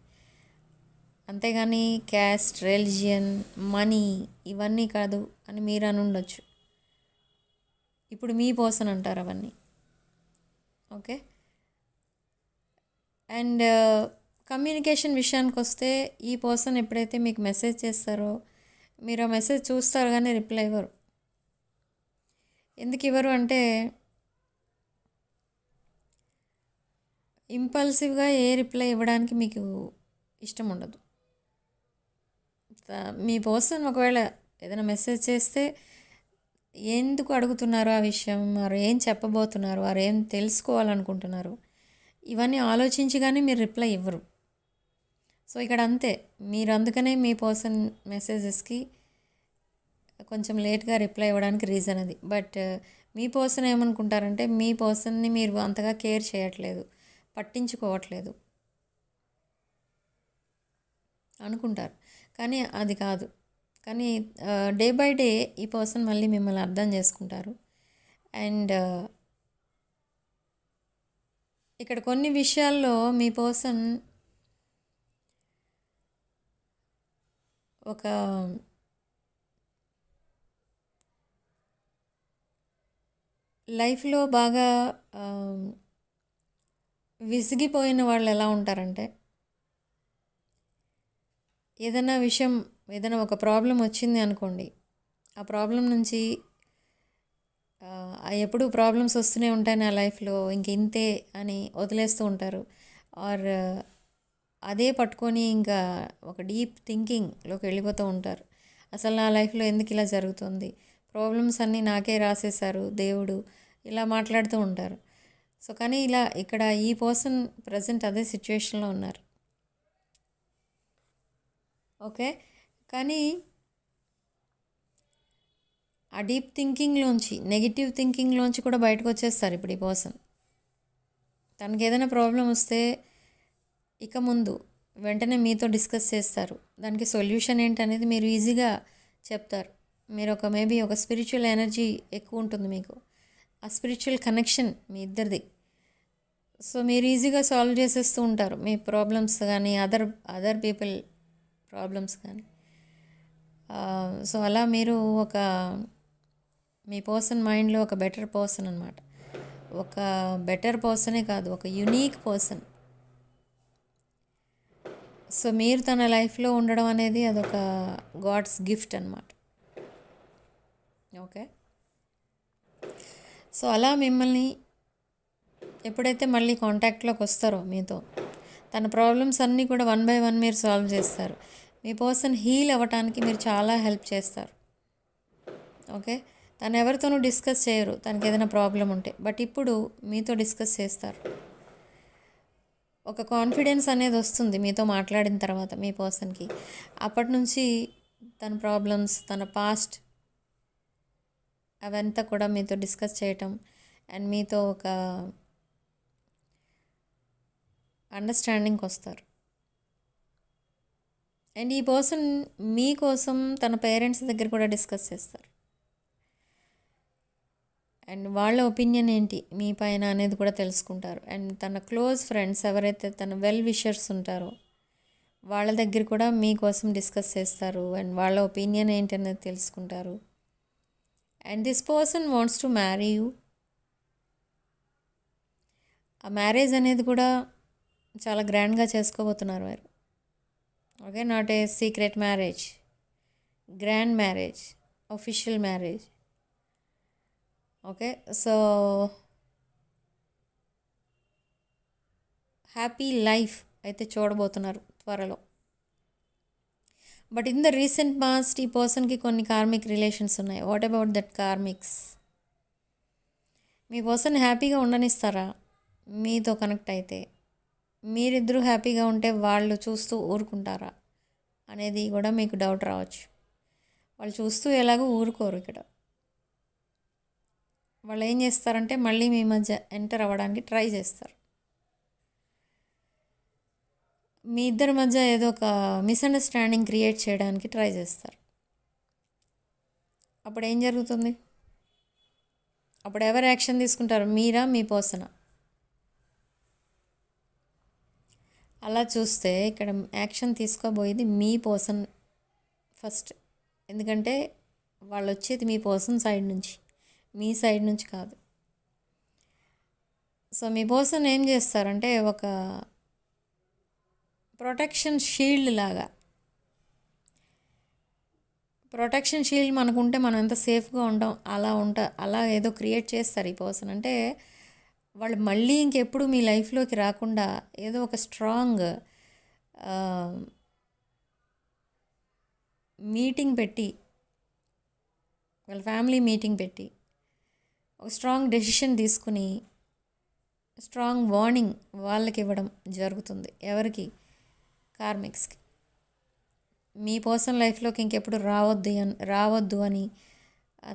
A: అంతేగాని క్యాస్ట్, రిలిజియన్, మనీ ఇవన్నీ కాదు అని మీరు అని ఉండొచ్చు. ఇప్పుడు మీ పర్సన్ అంటారు అవన్నీ. ఓకే, అండ్ కమ్యూనికేషన్ విషయానికి వస్తే ఈ పర్సన్ ఎప్పుడైతే మీకు మెసేజ్ చేస్తారో మీరు ఆ మెసేజ్ చూస్తారు కానీ రిప్లై ఇవ్వరు. ఎందుకు ఇవ్వరు అంటే ఇంపల్సివ్గా ఏ రిప్లై ఇవ్వడానికి మీకు ఇష్టం ఉండదు. మీ పర్సన్ ఒకవేళ ఏదైనా మెసేజ్ చేస్తే ఎందుకు అడుగుతున్నారు ఆ విషయం, వారు ఏం చెప్పబోతున్నారు, వారు ఏం తెలుసుకోవాలనుకుంటున్నారు, ఇవన్నీ ఆలోచించి కానీ మీరు రిప్లై ఇవ్వరు. సో ఇక్కడ అంతే, మీరు అందుకనే మీ పర్సన్ మెసేజెస్కి కొంచెం లేట్గా రిప్లై ఇవ్వడానికి రీజన్ అది. బట్ మీ పర్సన్ ఏమనుకుంటారంటే మీ పర్సన్ని మీరు అంతగా కేర్ చేయట్లేదు, పట్టించుకోవట్లేదు అనుకుంటారు. కానీ అది కాదు. కానీ డే బై డే ఈ పర్సన్ మళ్ళీ మిమ్మల్ని అర్థం చేసుకుంటారు. అండ్ ఇక్కడ కొన్ని విషయాల్లో మీ పర్సన్ ఒక లైఫ్లో బాగా విసిగిపోయిన వాళ్ళు ఎలా ఉంటారంటే, ఏదైనా ఒక ప్రాబ్లం వచ్చింది అనుకోండి, ఆ ప్రాబ్లం నుంచి ఎప్పుడు ప్రాబ్లమ్స్ వస్తూనే ఉంటాయి నా లైఫ్లో, ఇంక ఇంతే అని వదిలేస్తూ ఉంటారు. ఆర్ అదే పట్టుకొని ఇంకా ఒక డీప్ థింకింగ్లోకి వెళ్ళిపోతూ ఉంటారు. అసలు నా లైఫ్లో ఎందుకు ఇలా జరుగుతుంది, ప్రాబ్లమ్స్ అన్నీ నాకే రాసేశారు దేవుడు, ఇలా మాట్లాడుతూ ఉంటారు. సో కానీ ఇక్కడ ఈ పర్సన్ ప్రజెంట్ అదే సిచ్యువేషన్లో ఉన్నారు. ఓకే, కానీ ఆ డీప్ థింకింగ్లోంచి, నెగిటివ్ థింకింగ్లోంచి కూడా బయటకు వచ్చేస్తారు ఇప్పుడు ఈ పర్సన్. తనకి ఏదైనా ప్రాబ్లం వస్తే ఇక ముందు వెంటనే మీతో డిస్కస్ చేస్తారు. దానికి సొల్యూషన్ ఏంటనేది మీరు ఈజీగా చెప్తారు. మీరు మేబీ ఒక స్పిరిచువల్ ఎనర్జీ ఎక్కువ ఉంటుంది మీకు, ఆ స్పిరిచువల్ కనెక్షన్ మీ ఇద్దరిది. సో మీరు ఈజీగా సాల్వ్ చేసేస్తూ ఉంటారు మీ ప్రాబ్లమ్స్ కానీ అదర్ పీపుల్ ప్రాబ్లమ్స్ కానీ. సో అలా మీరు మీ పర్సన్ మైండ్లో ఒక బెటర్ పర్సన్ అనమాట. ఒక బెటర్ పర్సనే కాదు, ఒక యునీక్ పర్సన్. సో మీరు తన లైఫ్లో ఉండడం అనేది అదొక గాడ్స్ గిఫ్ట్ అనమాట. ఓకే, సో అలా మిమ్మల్ని ఎప్పుడైతే మళ్ళీ కాంటాక్ట్లోకి వస్తారో మీతో, తన ప్రాబ్లమ్స్ అన్నీ కూడా 1 by 1 మీరు సాల్వ్ చేస్తారు. మీ పర్సన్ హీల్ అవ్వటానికి మీరు చాలా హెల్ప్ చేస్తారు. ఓకే, తను ఎవరితోనూ డిస్కస్ చేయరు తనకి ఏదైనా ప్రాబ్లం ఉంటే, బట్ ఇప్పుడు మీతో డిస్కస్ చేస్తారు. ఒక కాన్ఫిడెన్స్ అనేది వస్తుంది మీతో మాట్లాడిన తర్వాత మీ పర్సన్కి. అప్పటి నుంచి తన ప్రాబ్లమ్స్, తన పాస్ట్ అవంతా కూడా మీతో డిస్కస్ చేయటం అండ్ మీతో ఒక అండర్స్టాండింగ్కి వస్తారు. అండ్ ఈ పర్సన్ మీకోసం తన పేరెంట్స్ దగ్గర కూడా డిస్కస్ చేస్తారు. అండ్ వాళ్ళ ఒపీనియన్ ఏంటి మీ పైన అనేది కూడా తెలుసుకుంటారు. అండ్ తన క్లోజ్ ఫ్రెండ్స్ ఎవరైతే తన వెల్ విషర్స్ ఉంటారో వాళ్ళ దగ్గర కూడా మీకోసం డిస్కస్ చేస్తారు. అండ్ వాళ్ళ ఒపీనియన్ ఏంటి అనేది తెలుసుకుంటారు. And this person wants to marry you. ఆ మ్యారేజ్ అనేది కూడా చాలా గ్రాండ్గా చేసుకోబోతున్నారు వారు. Okay, not a secret marriage, grand marriage, official marriage. Okay, so happy life అయితే చూడబోతున్నారు త్వరలో. But in the recent past ఈ పర్సన్కి కొన్ని కార్మిక్ రిలేషన్స్ ఉన్నాయి. What about that karmics? Me person హ్యాపీగా ఉండనిస్తారా మీతో కనెక్ట్ అయితే? మీరిద్దరూ హ్యాపీగా ఉంటే వాళ్ళు చూస్తూ ఊరుకుంటారా అనేది కూడా మీకు డౌట్ రావచ్చు. వాళ్ళు చూస్తూ ఎలాగో ఊరుకోరు. ఇక్కడ వాళ్ళు ఏం చేస్తారంటే మళ్ళీ మీ మధ్య ఎంటర్ అవ్వడానికి ట్రై చేస్తారు. మీ ఇద్దరి మధ్య ఏదో ఒక మిస్అండర్స్టాండింగ్ క్రియేట్ చేయడానికి ట్రై చేస్తారు. అప్పుడు ఏం జరుగుతుంది? అప్పుడు ఎవరు యాక్షన్ తీసుకుంటారు, మీరా మీ పర్సనా? అలా చూస్తే ఇక్కడ యాక్షన్ తీసుకోబోయేది మీ పర్సన్ ఫస్ట్. ఎందుకంటే వాళ్ళు వచ్చేది మీ పర్సన్ సైడ్ నుంచి, మీ సైడ్ నుంచి కాదు. సో మీ పర్సన్ ఏం చేస్తారంటే ఒక ప్రొటెక్షన్ షీల్డ్ లాగా, ప్రొటెక్షన్ షీల్డ్ మనకుంటే మనం ఎంత సేఫ్గా ఉంటాం అలా ఏదో క్రియేట్ చేస్తారు ఈ పర్సన్. అంటే వాళ్ళు మళ్ళీ ఇంకెప్పుడు మీ లైఫ్లోకి రాకుండా ఏదో ఒక స్ట్రాంగ్ మీటింగ్ పెట్టి వాళ్ళ ఫ్యామిలీ మీటింగ్ పెట్టి ఒక స్ట్రాంగ్ డెసిషన్ తీసుకుని స్ట్రాంగ్ వార్నింగ్ వాళ్ళకి ఇవ్వడం జరుగుతుంది. ఎవరికి? కార్మిక్స్కి. మీ పర్సనల్ లైఫ్లోకి ఇంకెప్పుడు రావద్దు అని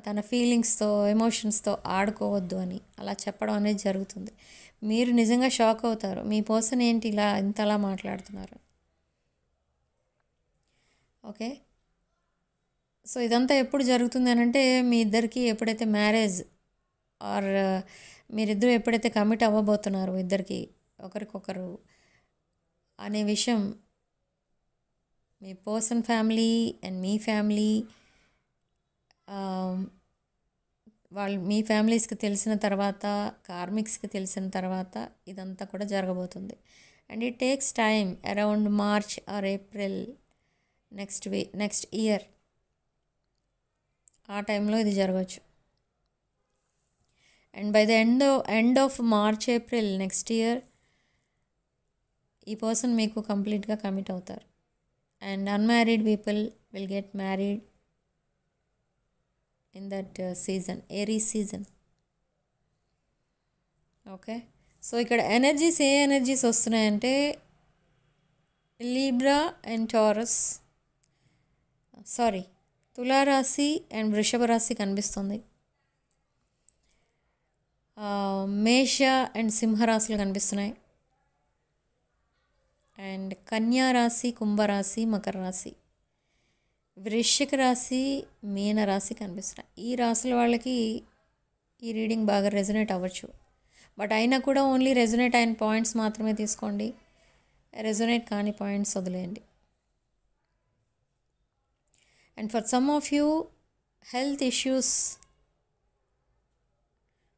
A: తన ఫీలింగ్స్తో ఎమోషన్స్తో ఆడుకోవద్దు అని అలా చెప్పడం అనేది జరుగుతుంది. మీరు నిజంగా షాక్ అవుతారు, మీ పర్సన్ ఏంటి ఇలా ఇంతలా మాట్లాడుతున్నారు. ఓకే, సో ఇదంతా ఎప్పుడు జరుగుతుంది అని అంటే మీ ఇద్దరికి ఎప్పుడైతే మ్యారేజ్ ఆర్ మీరిద్దరూ ఎప్పుడైతే కమిట్ అవ్వబోతున్నారు ఇద్దరికి ఒకరికొకరు అనే విషయం మీ పర్సన్ ఫ్యామిలీ అండ్ మీ ఫ్యామిలీ మీ ఫ్యామిలీస్కి తెలిసిన తర్వాత, కార్మిక్స్కి తెలిసిన తర్వాత ఇదంతా కూడా జరగబోతుంది. And it takes time around March or April next year. ఆ టైంలో ఇది జరగవచ్చు. And by the end of March April next year ఈ పర్సన్ మీకు కంప్లీట్గా కమిట్ అవుతారు. And unmarried people will get married in that season, Aries season. Okay, so ఇక్కడ energies ఏ ఎనర్జీస్ వస్తున్నాయంటే లీబ్రా అండ్ టారస్, తులారాశి అండ్ వృషభ రాశి కనిపిస్తుంది. మేష అండ్ సింహరాశులు కనిపిస్తున్నాయి. అండ్ కన్యా రాశి, కుంభరాశి, మకర రాశి, వృశ్చిక రాశి, మీన రాశి కనిపిస్తున్నాయి. ఈ రాశుల వాళ్ళకి ఈ రీడింగ్ బాగా రెజొనేట్ అవ్వచ్చు. బట్ అయినా కూడా ఓన్లీ రెజొనేట్ అయిన పాయింట్స్ మాత్రమే తీసుకోండి, రెజొనేట్ కాని పాయింట్స్ వదిలేయండి. And for some of you health issues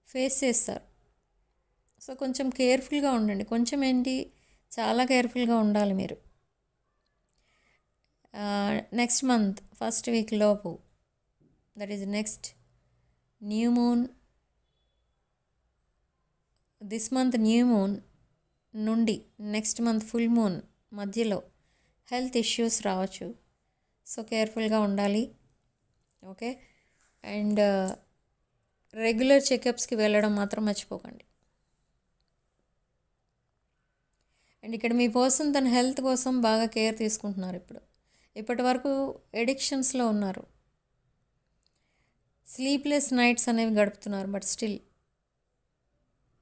A: face చేస్తారు. సో కొంచెం కేర్ఫుల్గా ఉండండి. కొంచెం ఏంటి, చాలా కేర్ఫుల్గా ఉండాలి మీరు. నెక్స్ట్ మంత్ ఫస్ట్ వీక్ లోపు, that is next new moon, this month new moon నుండి నెక్స్ట్ మంత్ ఫుల్ మూన్ మధ్యలో హెల్త్ ఇష్యూస్ రావచ్చు. సో కేర్ఫుల్గా ఉండాలి. ఓకే, అండ్ రెగ్యులర్ చెకప్స్కి వెళ్ళడం మాత్రం మర్చిపోకండి. అండ్ ఇక్కడ మీ పర్సన్ తన హెల్త్ కోసం బాగా కేర్ తీసుకుంటున్నారు. ఇప్పటి వరకు ఎడిక్షన్స్లో ఉన్నారు, స్లీప్లెస్ నైట్స్ అనేవి గడుపుతున్నారు. బట్ స్టిల్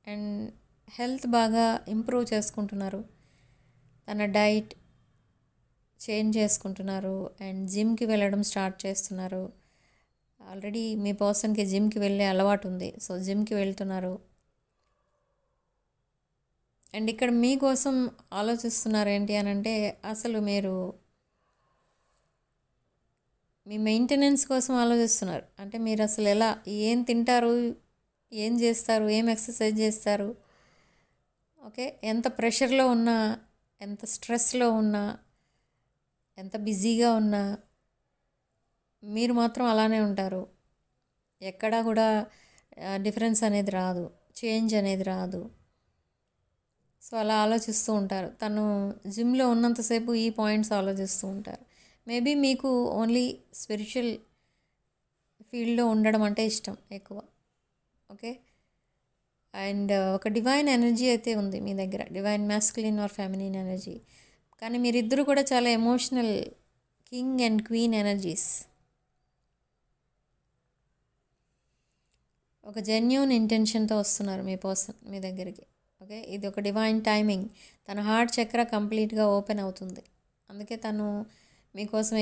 A: అండ్ హెల్త్ బాగా ఇంప్రూవ్ చేసుకుంటున్నారు. తన డైట్ చేంజ్ చేసుకుంటున్నారు అండ్ జిమ్కి వెళ్ళడం స్టార్ట్ చేస్తున్నారు. ఆల్రెడీ మీ పర్సన్కి జిమ్కి వెళ్ళే అలవాటు ఉంది, సో జిమ్కి వెళ్తున్నారు. అండ్ ఇక్కడ మీకోసం ఆలోచిస్తున్నారు ఏంటి అని అంటే అసలు మీరు మీ మెయింటెనెన్స్ కోసం ఆలోచిస్తున్నారు. అంటే మీరు అసలు ఏం తింటారు, ఏం చేస్తారు, ఏం ఎక్సర్సైజ్ చేస్తారు. ఓకే, ఎంత ప్రెషర్లో ఉన్నా, ఎంత స్ట్రెస్లో ఉన్నా, ఎంత బిజీగా ఉన్నా మీరు మాత్రం అలానే ఉంటారు. ఎక్కడా కూడా డిఫరెన్స్ అనేది రాదు, చేంజ్ అనేది రాదు. సో అలా ఆలోచిస్తూ ఉంటారు. తను జిమ్లో ఉన్నంతసేపు ఈ పాయింట్స్ ఆలోచిస్తూ ఉంటారు. మేబీ మీకు ఓన్లీ స్పిరిచువల్ ఫీల్డ్లో ఉండడం అంటే ఇష్టం ఎక్కువ. ఓకే, అండ్ ఒక డివైన్ ఎనర్జీ అయితే ఉంది మీ దగ్గర, divine masculine or feminine energy. కానీ మీరిద్దరూ కూడా చాలా emotional king and queen energies. ఒక జెన్యూన్ ఇంటెన్షన్తో వస్తున్నారు మీ పర్సన్ మీ దగ్గరికి. ఓకే, ఇది ఒక డివైన్ టైమింగ్. తన హార్ట్ చక్ర కంప్లీట్గా ఓపెన్ అవుతుంది. అందుకే తను మీకోసం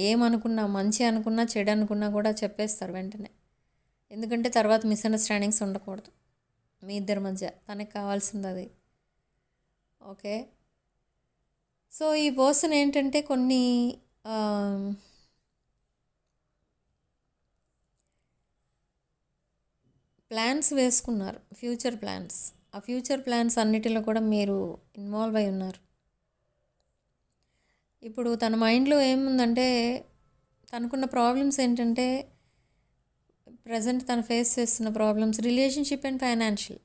A: ఏమనుకున్నా, మంచి అనుకున్నా, చెడు అనుకున్నా కూడా చెప్పేస్తారు వెంటనే. ఎందుకంటే తర్వాత మిస్అండర్స్టాండింగ్స్ ఉండకూడదు మీ ఇద్దరి మధ్య. తనకి కావాల్సింది అది. ఓకే, సో ఈ పర్సన్ ఏంటంటే కొన్ని ప్లాన్స్ వేసుకున్నారు, ఫ్యూచర్ ప్లాన్స్. ఆ ఫ్యూచర్ ప్లాన్స్ అన్నిటిలో కూడా మీరు ఇన్వాల్వ్ అయి ఉన్నారు. ఇప్పుడు తన మైండ్లో ఏముందంటే తనకున్న ప్రాబ్లమ్స్ ఏంటంటే ప్రజెంట్ తను ఫేస్ చేస్తున్న problems relationship and financial.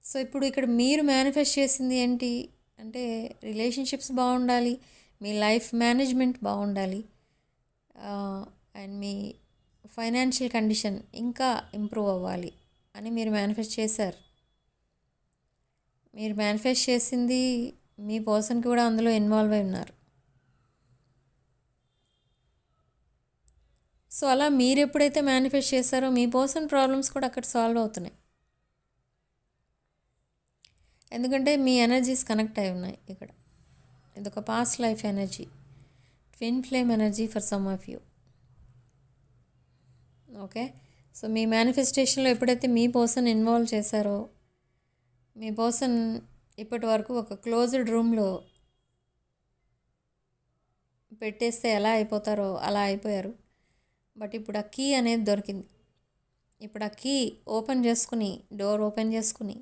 A: So ఇప్పుడు ఇక్కడ మీరు మేనిఫెస్ట్ చేసింది ఏంటి అంటే రిలేషన్షిప్స్ బాగుండాలి, మీ లైఫ్ మేనేజ్మెంట్ బాగుండాలి, అండ్ మీ ఫైనాన్షియల్ కండిషన్ ఇంకా ఇంప్రూవ్ అవ్వాలి అని మీరు మేనిఫెస్ట్ చేశారు. మీరు మేనిఫెస్ట్ చేసింది మీ పర్సన్కి కూడా అందులో ఇన్వాల్వ్ అయి ఉన్నారు. సో అలా మీరు ఎప్పుడైతే మేనిఫెస్ట్ చేశారో మీ పర్సన్ ప్రాబ్లమ్స్ కూడా అక్కడ సాల్వ్ అవుతున్నాయి. ఎందుకంటే మీ ఎనర్జీస్ కనెక్ట్ అయి ఉన్నాయి ఇక్కడ. ఇదొక past life energy, twin flame energy for some of you. Okay, so మీ మేనిఫెస్టేషన్లో ఎప్పుడైతే మీ పర్సన్ ఇన్వాల్వ్ చేశారో, మీ పర్సన్ ఇప్పటి వరకు ఒక క్లోజ్డ్ రూమ్లో పెట్టేస్తే ఎలా అయిపోతారో అలా అయిపోయారు. బట్ ఇప్పుడు ఆ కీ అనేది దొరికింది. ఇప్పుడు ఆ కీ ఓపెన్ చేసుకుని, డోర్ ఓపెన్ చేసుకుని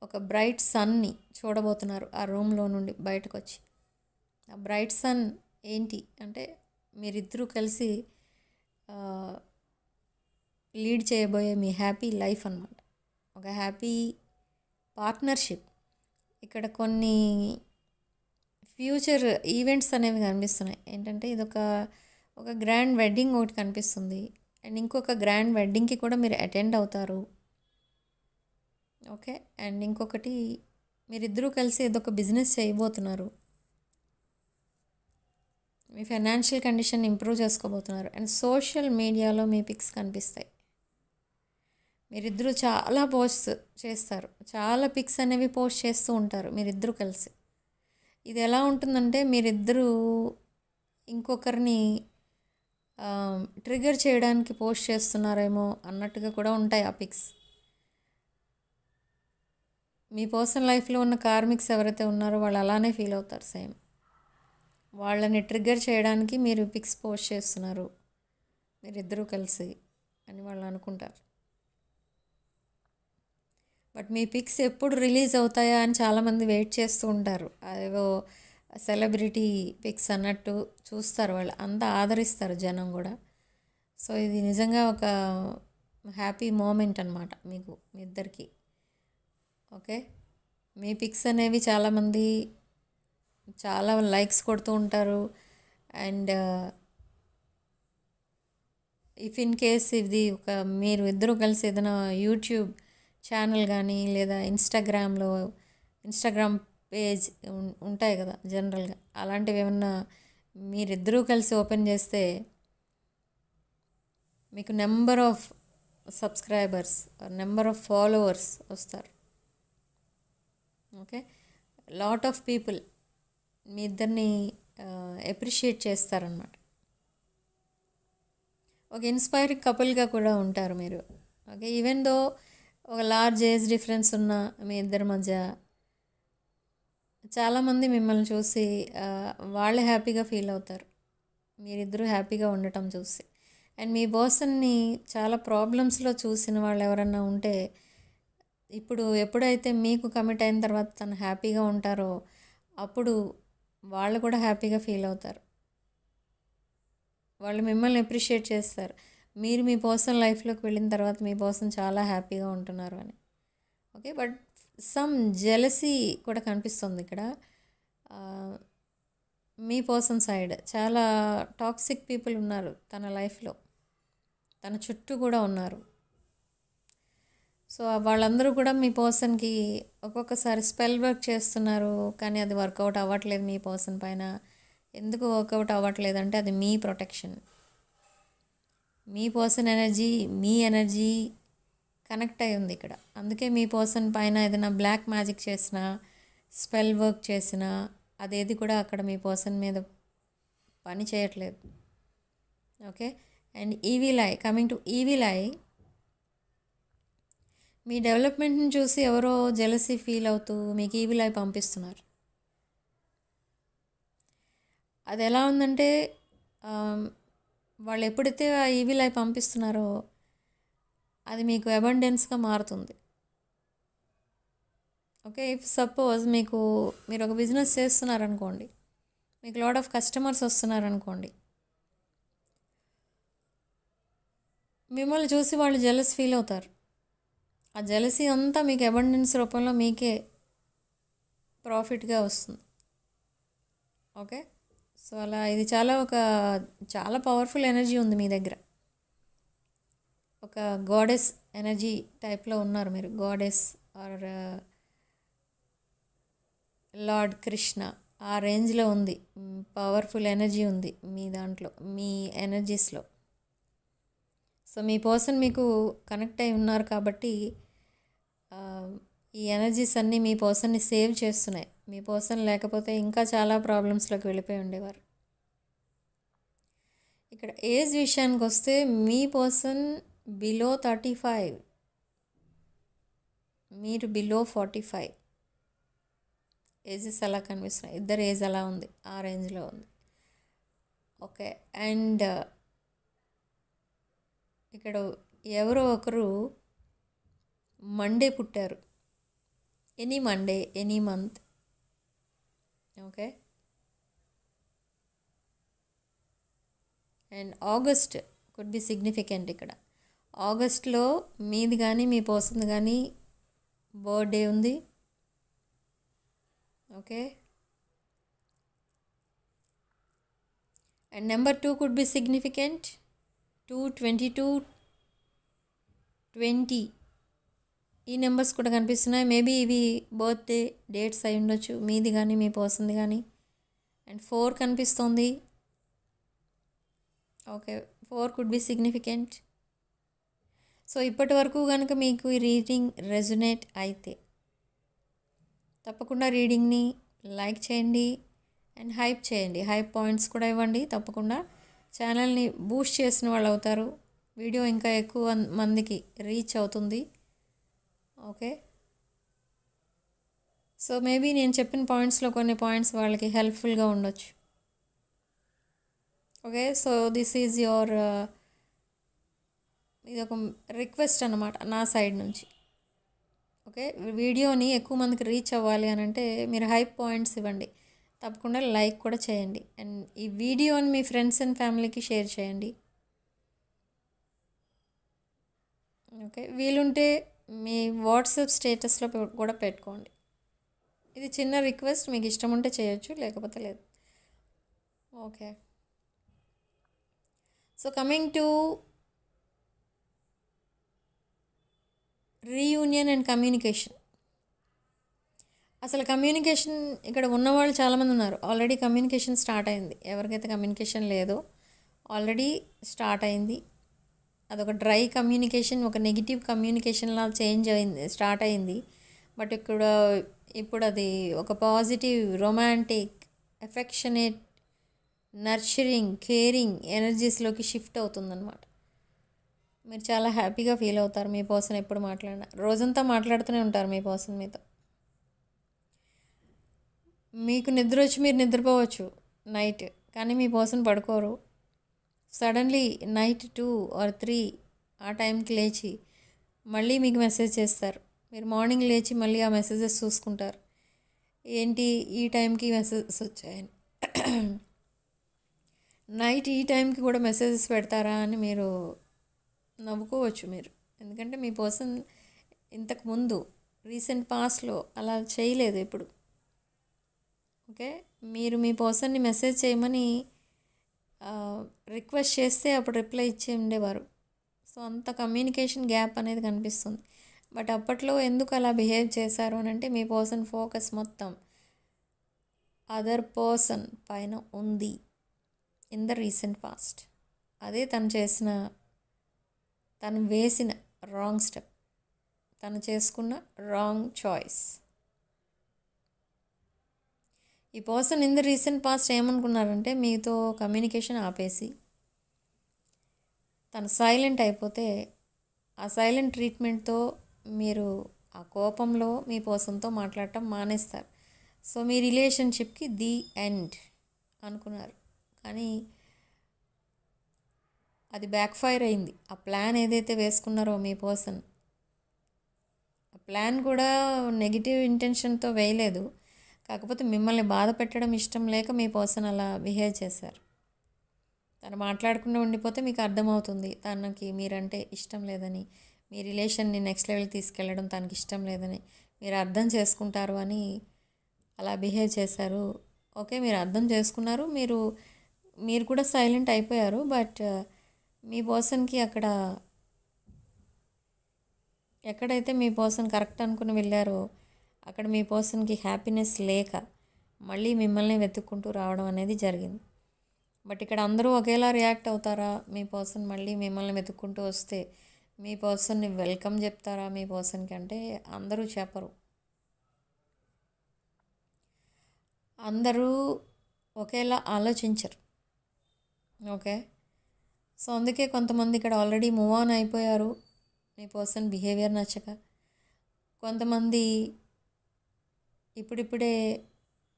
A: ఒక బ్రైట్ సన్ని చూడబోతున్నారు ఆ రూమ్లో నుండి బయటకు వచ్చి. ఆ బ్రైట్ సన్ ఏంటి అంటే మీరిద్దరూ కలిసి లీడ్ చేయబోయే మీ హ్యాపీ లైఫ్ అన్నమాట. ఒక హ్యాపీ పార్ట్నర్షిప్. ఇక్కడ కొన్ని ఫ్యూచర్ ఈవెంట్స్ అనేవి కనిపిస్తున్నాయి. ఏంటంటే ఇదొక గ్రాండ్ వెడ్డింగ్ ఒకటి కనిపిస్తుంది. అండ్ ఇంకొక గ్రాండ్ వెడ్డింగ్కి కూడా మీరు అటెండ్ అవుతారు. ఓకే, అండ్ ఇంకొకటి మీరిద్దరూ కలిసి ఏదొక బిజినెస్ చేయబోతున్నారు. మీ ఫైనాన్షియల్ కండిషన్ ఇంప్రూవ్ చేసుకోబోతున్నారు. అండ్ సోషల్ మీడియాలో మీ పిక్స్ కనిపిస్తాయి. మీరిద్దరూ చాలా పోస్ట్ చేస్తారు, చాలా పిక్స్ అనేవి పోస్ట్ చేస్తూ ఉంటారు మీరిద్దరూ కలిసి. ఇది ఎలా ఉంటుందంటే మీరిద్దరూ ఇంకొకరిని ట్రిగర్ చేయడానికి పోస్ట్ చేస్తున్నారేమో అన్నట్టుగా కూడా ఉంటాయి ఆ పిక్స్. మీ పర్సనల్ లైఫ్లో ఉన్న కార్మిక్స్ ఎవరైతే ఉన్నారో వాళ్ళు అలానే ఫీల్ అవుతారు సేమ్. వాళ్ళని ట్రిగ్గర్ చేయడానికి మీరు పిక్స్ పోస్ట్ చేస్తున్నారు మీరిద్దరూ కలిసి అని వాళ్ళు అనుకుంటారు. బట్ మీ పిక్స్ ఎప్పుడు రిలీజ్ అవుతాయా అని చాలామంది వెయిట్ చేస్తూ ఉంటారు. అదేవో సెలబ్రిటీ పిక్స్ అన్నట్టు చూస్తారు, వాళ్ళు అంతా ఆదరిస్తారు జనం కూడా. సో ఇది నిజంగా ఒక హ్యాపీ మూమెంట్ అన్నమాట మీకు, మీ ఇద్దరికి. ఓకే, మీ పిక్స్ అనేవి చాలామంది చాలా లైక్స్ కొడుతూ ఉంటారు. అండ్ ఇఫ్ ఇన్ కేస్ ఇది ఒక మీరు ఇద్దరు కలిసి ఏదైనా యూట్యూబ్ ఛానల్ కానీ లేదా ఇన్స్టాగ్రామ్ పేజ్ ఉంటాయి కదా జనరల్గా, అలాంటివి ఏమన్నా మీరిద్దరూ కలిసి ఓపెన్ చేస్తే మీకు number of subscribers, number of followers వస్తారు. ఓకే, లాట్ ఆఫ్ పీపుల్ మీ ఇద్దరిని అప్రిషియేట్ చేస్తారన్నమాట. ఒక ఇన్స్పైరింగ్ కపుల్గా కూడా ఉంటారు మీరు. ఓకే, ఈవెన్ దో ఒక లార్జ్ ఏజ్ డిఫరెన్స్ ఉన్న మీ ఇద్దరి మధ్య చాలామంది మిమ్మల్ని చూసి వాళ్ళు హ్యాపీగా ఫీల్ అవుతారు మీరిద్దరూ హ్యాపీగా ఉండటం చూసి. అండ్ మీ పర్సన్ని చాలా ప్రాబ్లమ్స్లో చూసిన వాళ్ళు ఎవరన్నా ఉంటే ఇప్పుడు ఎప్పుడైతే మీకు కమిట్ అయిన తర్వాత తను హ్యాపీగా ఉంటారో అప్పుడు వాళ్ళు కూడా హ్యాపీగా ఫీల్ అవుతారు. వాళ్ళు మిమ్మల్ని అప్రిషియేట్ చేస్తారు. మీరు మీ పర్సనల్ లైఫ్లోకి వెళ్ళిన తర్వాత మీ పర్సన్ చాలా హ్యాపీగా ఉంటున్నారు అని. ఓకే, బట్ సమ్ జెలసీ కూడా కనిపిస్తుంది ఇక్కడ. మీ పర్సన్ సైడ్ చాలా టాక్సిక్ పీపుల్ ఉన్నారు తన లైఫ్లో, తన చుట్టూ కూడా ఉన్నారు. సో వాళ్ళందరూ కూడా మీ పర్సన్కి ఒక్కొక్కసారి స్పెల్ వర్క్ చేస్తున్నారు, కానీ అది వర్కౌట్ అవ్వట్లేదు మీ పర్సన్ పైన. ఎందుకు వర్కౌట్ అవ్వట్లేదు అంటే అది మీ ప్రొటెక్షన్. మీ పర్సన్ ఎనర్జీ మీ ఎనర్జీ కనెక్ట్ అయి ఉంది ఇక్కడ. అందుకే మీ పర్సన్ పైన ఏదైనా బ్లాక్ మ్యాజిక్ చేసినా, స్పెల్ వర్క్ చేసినా అదేది కూడా అక్కడ మీ పర్సన్ మీద పని చేయట్లేదు. Okay, and evil eye, coming to evil eye, మీ డెవలప్మెంట్ని చూసి ఎవరో జెలసీ ఫీల్ అవుతూ మీకు ఈవిల్ ఐ పంపిస్తున్నారు. అది ఎలా ఉందంటే వాళ్ళు ఎప్పుడైతే ఆ ఈవిల్ ఐ పంపిస్తున్నారో అది మీకు అబండెన్స్గా మారుతుంది. ఓకే, ఇఫ్ సపోజ్ మీరు ఒక బిజినెస్ చేస్తున్నారనుకోండి, మీకు లాట్ ఆఫ్ కస్టమర్స్ వస్తున్నారనుకోండి, మిమ్మల్ని చూసి వాళ్ళు జెలస్ ఫీల్ అవుతారు. ఆ జెలసీ అంతా మీకు అబండెన్స్ రూపంలో మీకే ప్రాఫిట్గా వస్తుంది. ఓకే, సో అలా ఇది చాలా పవర్ఫుల్ ఎనర్జీ ఉంది మీ దగ్గర. ఒక గాడెస్ ఎనర్జీ టైప్లో ఉన్నారు మీరు. గాడెస్ ఆర్ లార్డ్ కృష్ణ ఆ రేంజ్లో ఉంది. పవర్ఫుల్ ఎనర్జీ ఉంది మీ దాంట్లో, మీ ఎనర్జీస్లో. సో మీ పర్సన్ మీకు కనెక్ట్ అయి ఉన్నారు కాబట్టి ఈ ఎనర్జీస్ అన్నీ మీ పర్సన్ని సేవ్ చేస్తున్నాయి. మీ పర్సన్ లేకపోతే ఇంకా చాలా ప్రాబ్లమ్స్లోకి వెళ్ళిపోయి ఉండేవారు. ఇక్కడ ఏజ్ విషయానికి వస్తే మీ పర్సన్ బిలో 35, మీరు బిలో 45. ఏజెస్ అలా కనిపిస్తున్నాయి. ఇద్దరు ఏజ్ అలా ఉంది, ఆ రేంజ్లో ఉంది. ఓకే. అండ్ ఇక్కడ ఎవరో ఒకరు మండే పుట్టారు. Any Monday, any month. Okay. And August could be significant. ఇక్కడ ఆగస్ట్లో మీది కానీ మీ పర్సన్ కానీ బర్త్డే ఉంది. Okay. And number 2 could be significant. 2, 22, 20 ఈ నెంబర్స్ కూడా కనిపిస్తున్నాయి. మేబీ ఇవి బర్త్డే డేట్స్ అయి ఉండొచ్చు, మీది కానీ మీ పర్సన్ది కానీ. అండ్ 4 కనిపిస్తుంది. Okay, 4 could be significant. So ఇప్పటి వరకు కనుక మీకు ఈ రీడింగ్ రెజొనేట్ అయితే తప్పకుండా రీడింగ్ని లైక్ చేయండి అండ్ హైప్ చేయండి. హైప్ పాయింట్స్ కూడా ఇవ్వండి. తప్పకుండా ఛానల్ని బూస్ట్ చేసిన వాళ్ళు అవుతారు. వీడియో ఇంకా ఎక్కువ మందికి రీచ్ అవుతుంది. ఓకే. సో మేబీ నేను చెప్పిన పాయింట్స్లో కొన్ని పాయింట్స్ వాళ్ళకి హెల్ప్ఫుల్గా ఉండొచ్చు. Okay. So this is your ఇది ఒక రిక్వెస్ట్ అన్నమాట నా సైడ్ నుంచి. ఓకే. వీడియోని ఎక్కువ మందికి రీచ్ అవ్వాలి అని అంటే మీరు హైప్ పాయింట్స్ ఇవ్వండి. తప్పకుండా లైక్ కూడా చేయండి. అండ్ ఈ వీడియోని మీ ఫ్రెండ్స్ అండ్ ఫ్యామిలీకి షేర్ చేయండి. ఓకే. వీలుంటే మీ వాట్సాప్ స్టేటస్లో కూడా పెట్టుకోండి. ఇది చిన్న రిక్వెస్ట్, మీకు ఇష్టం ఉంటే చేయొచ్చు, లేకపోతే లేదు. Okay. So coming to reunion and communication. అసలు కమ్యూనికేషన్ ఇక్కడ ఉన్నవాళ్ళు చాలామంది ఉన్నారు. ఆల్రెడీ కమ్యూనికేషన్ స్టార్ట్ అయింది. ఎవరికైతే కమ్యూనికేషన్ లేదో ఆల్రెడీ స్టార్ట్ అయింది. అదొక డ్రై కమ్యూనికేషన్, ఒక నెగిటివ్ కమ్యూనికేషన్లా స్టార్ట్ అయింది. బట్ ఇప్పుడు అది ఒక positive, romantic, affectionate, nurturing, caring ఎనర్జీస్లోకి షిఫ్ట్ అవుతుందన్నమాట. మీరు చాలా హ్యాపీగా ఫీల్ అవుతారు. మీ పర్సన్ ఎప్పుడు మాట్లాడినా రోజంతా మాట్లాడుతూనే ఉంటారు మీ పర్సన్ మీతో. మీకు నిద్ర వచ్చి మీరు నిద్రపోవచ్చు నైట్, కానీ మీ పర్సన్ పడుకోరు. సడన్లీ నైట్ 2 or 3 ఆ టైంకి లేచి మళ్ళీ మీకు మెసేజ్ చేస్తారు. మీరు మార్నింగ్ లేచి మళ్ళీ ఆ మెసేజెస్ చూసుకుంటారు. ఏంటి ఈ టైంకి మెసేజెస్ వచ్చాయని. నైట్ ఈ టైంకి కూడా మెసేజెస్ పెడతారా అని మీరు నవ్వుకోవచ్చు మీరు. ఎందుకంటే మీ పర్సన్ ఇంతకుముందు రీసెంట్ పాస్ట్లో అలా చేయలేదు ఇప్పుడు. ఓకే. మీరు మీ పర్సన్ని మెసేజ్ చేయమని రిక్వెస్ట్ చేస్తే అప్పుడు రిప్లై ఇచ్చి ఉండేవారు. సో అంత కమ్యూనికేషన్ గ్యాప్ అనేది కనిపిస్తుంది. బట్ అప్పట్లో ఎందుకు అలా బిహేవ్ చేశారు అని అంటే మీ పర్సన్ ఫోకస్ మొత్తం అదర్ పర్సన్ పైన ఉంది ఇన్ ద రీసెంట్ పాస్ట్. అదే తను వేసిన రాంగ్ స్టెప్, తను చేసుకున్న రాంగ్ చాయిస్. ఈ person in the recent past ఏమనుకున్నారంటే మీతో కమ్యూనికేషన్ ఆపేసి తను సైలెంట్ అయిపోతే ఆ సైలెంట్ ట్రీట్మెంట్తో మీరు ఆ కోపంలో మీ పర్సన్తో మాట్లాడటం మానేస్తారు. సో మీ రిలేషన్షిప్కి ది ఎండ్ అనుకున్నారు. కానీ అది బ్యాక్ ఫైర్ అయింది. ఆ ప్లాన్ ఏదైతే వేసుకున్నారో మీ పర్సన్, ఆ ప్లాన్ కూడా నెగిటివ్ ఇంటెన్షన్తో వేయలేదు. కాకపోతే మిమ్మల్ని బాధ పెట్టడం ఇష్టం లేక మీ పర్సన్ అలా బిహేవ్ చేశారు. తను మాట్లాడకుండా ఉండిపోతే మీకు అర్థమవుతుంది తనకి మీరంటే ఇష్టం లేదని, మీ రిలేషన్ని నెక్స్ట్ లెవెల్కి తీసుకెళ్ళడం తనకి ఇష్టం లేదని మీరు అర్థం చేసుకుంటారు అని అలా బిహేవ్ చేశారు. ఓకే, మీరు అర్థం చేసుకున్నారు, మీరు కూడా సైలెంట్ అయిపోయారు. బట్ మీ పర్సన్కి ఎక్కడైతే మీ పర్సన్ కరెక్ట్ అనుకుని వెళ్ళారో అక్కడ మీ పర్సన్కి హ్యాపీనెస్ లేక మళ్ళీ మిమ్మల్ని వెతుక్కుంటూ రావడం అనేది జరిగింది. బట్ ఇక్కడ అందరూ ఒకేలా రియాక్ట్ అవుతారా? మీ పర్సన్ మళ్ళీ మిమ్మల్ని వెతుక్కుంటూ వస్తే మీ పర్సన్ని వెల్కమ్ చెప్తారా మీ పర్సన్కి అంటే అందరూ చెప్పరు. అందరూ ఒకేలా ఆలోచించరు. ఓకే, సో అందుకే కొంతమంది ఇక్కడ ఆల్రెడీ మూవ్ ఆన్ అయిపోయారు మీ పర్సన్ బిహేవియర్ నచ్చక. కొంతమంది ఇప్పుడిప్పుడే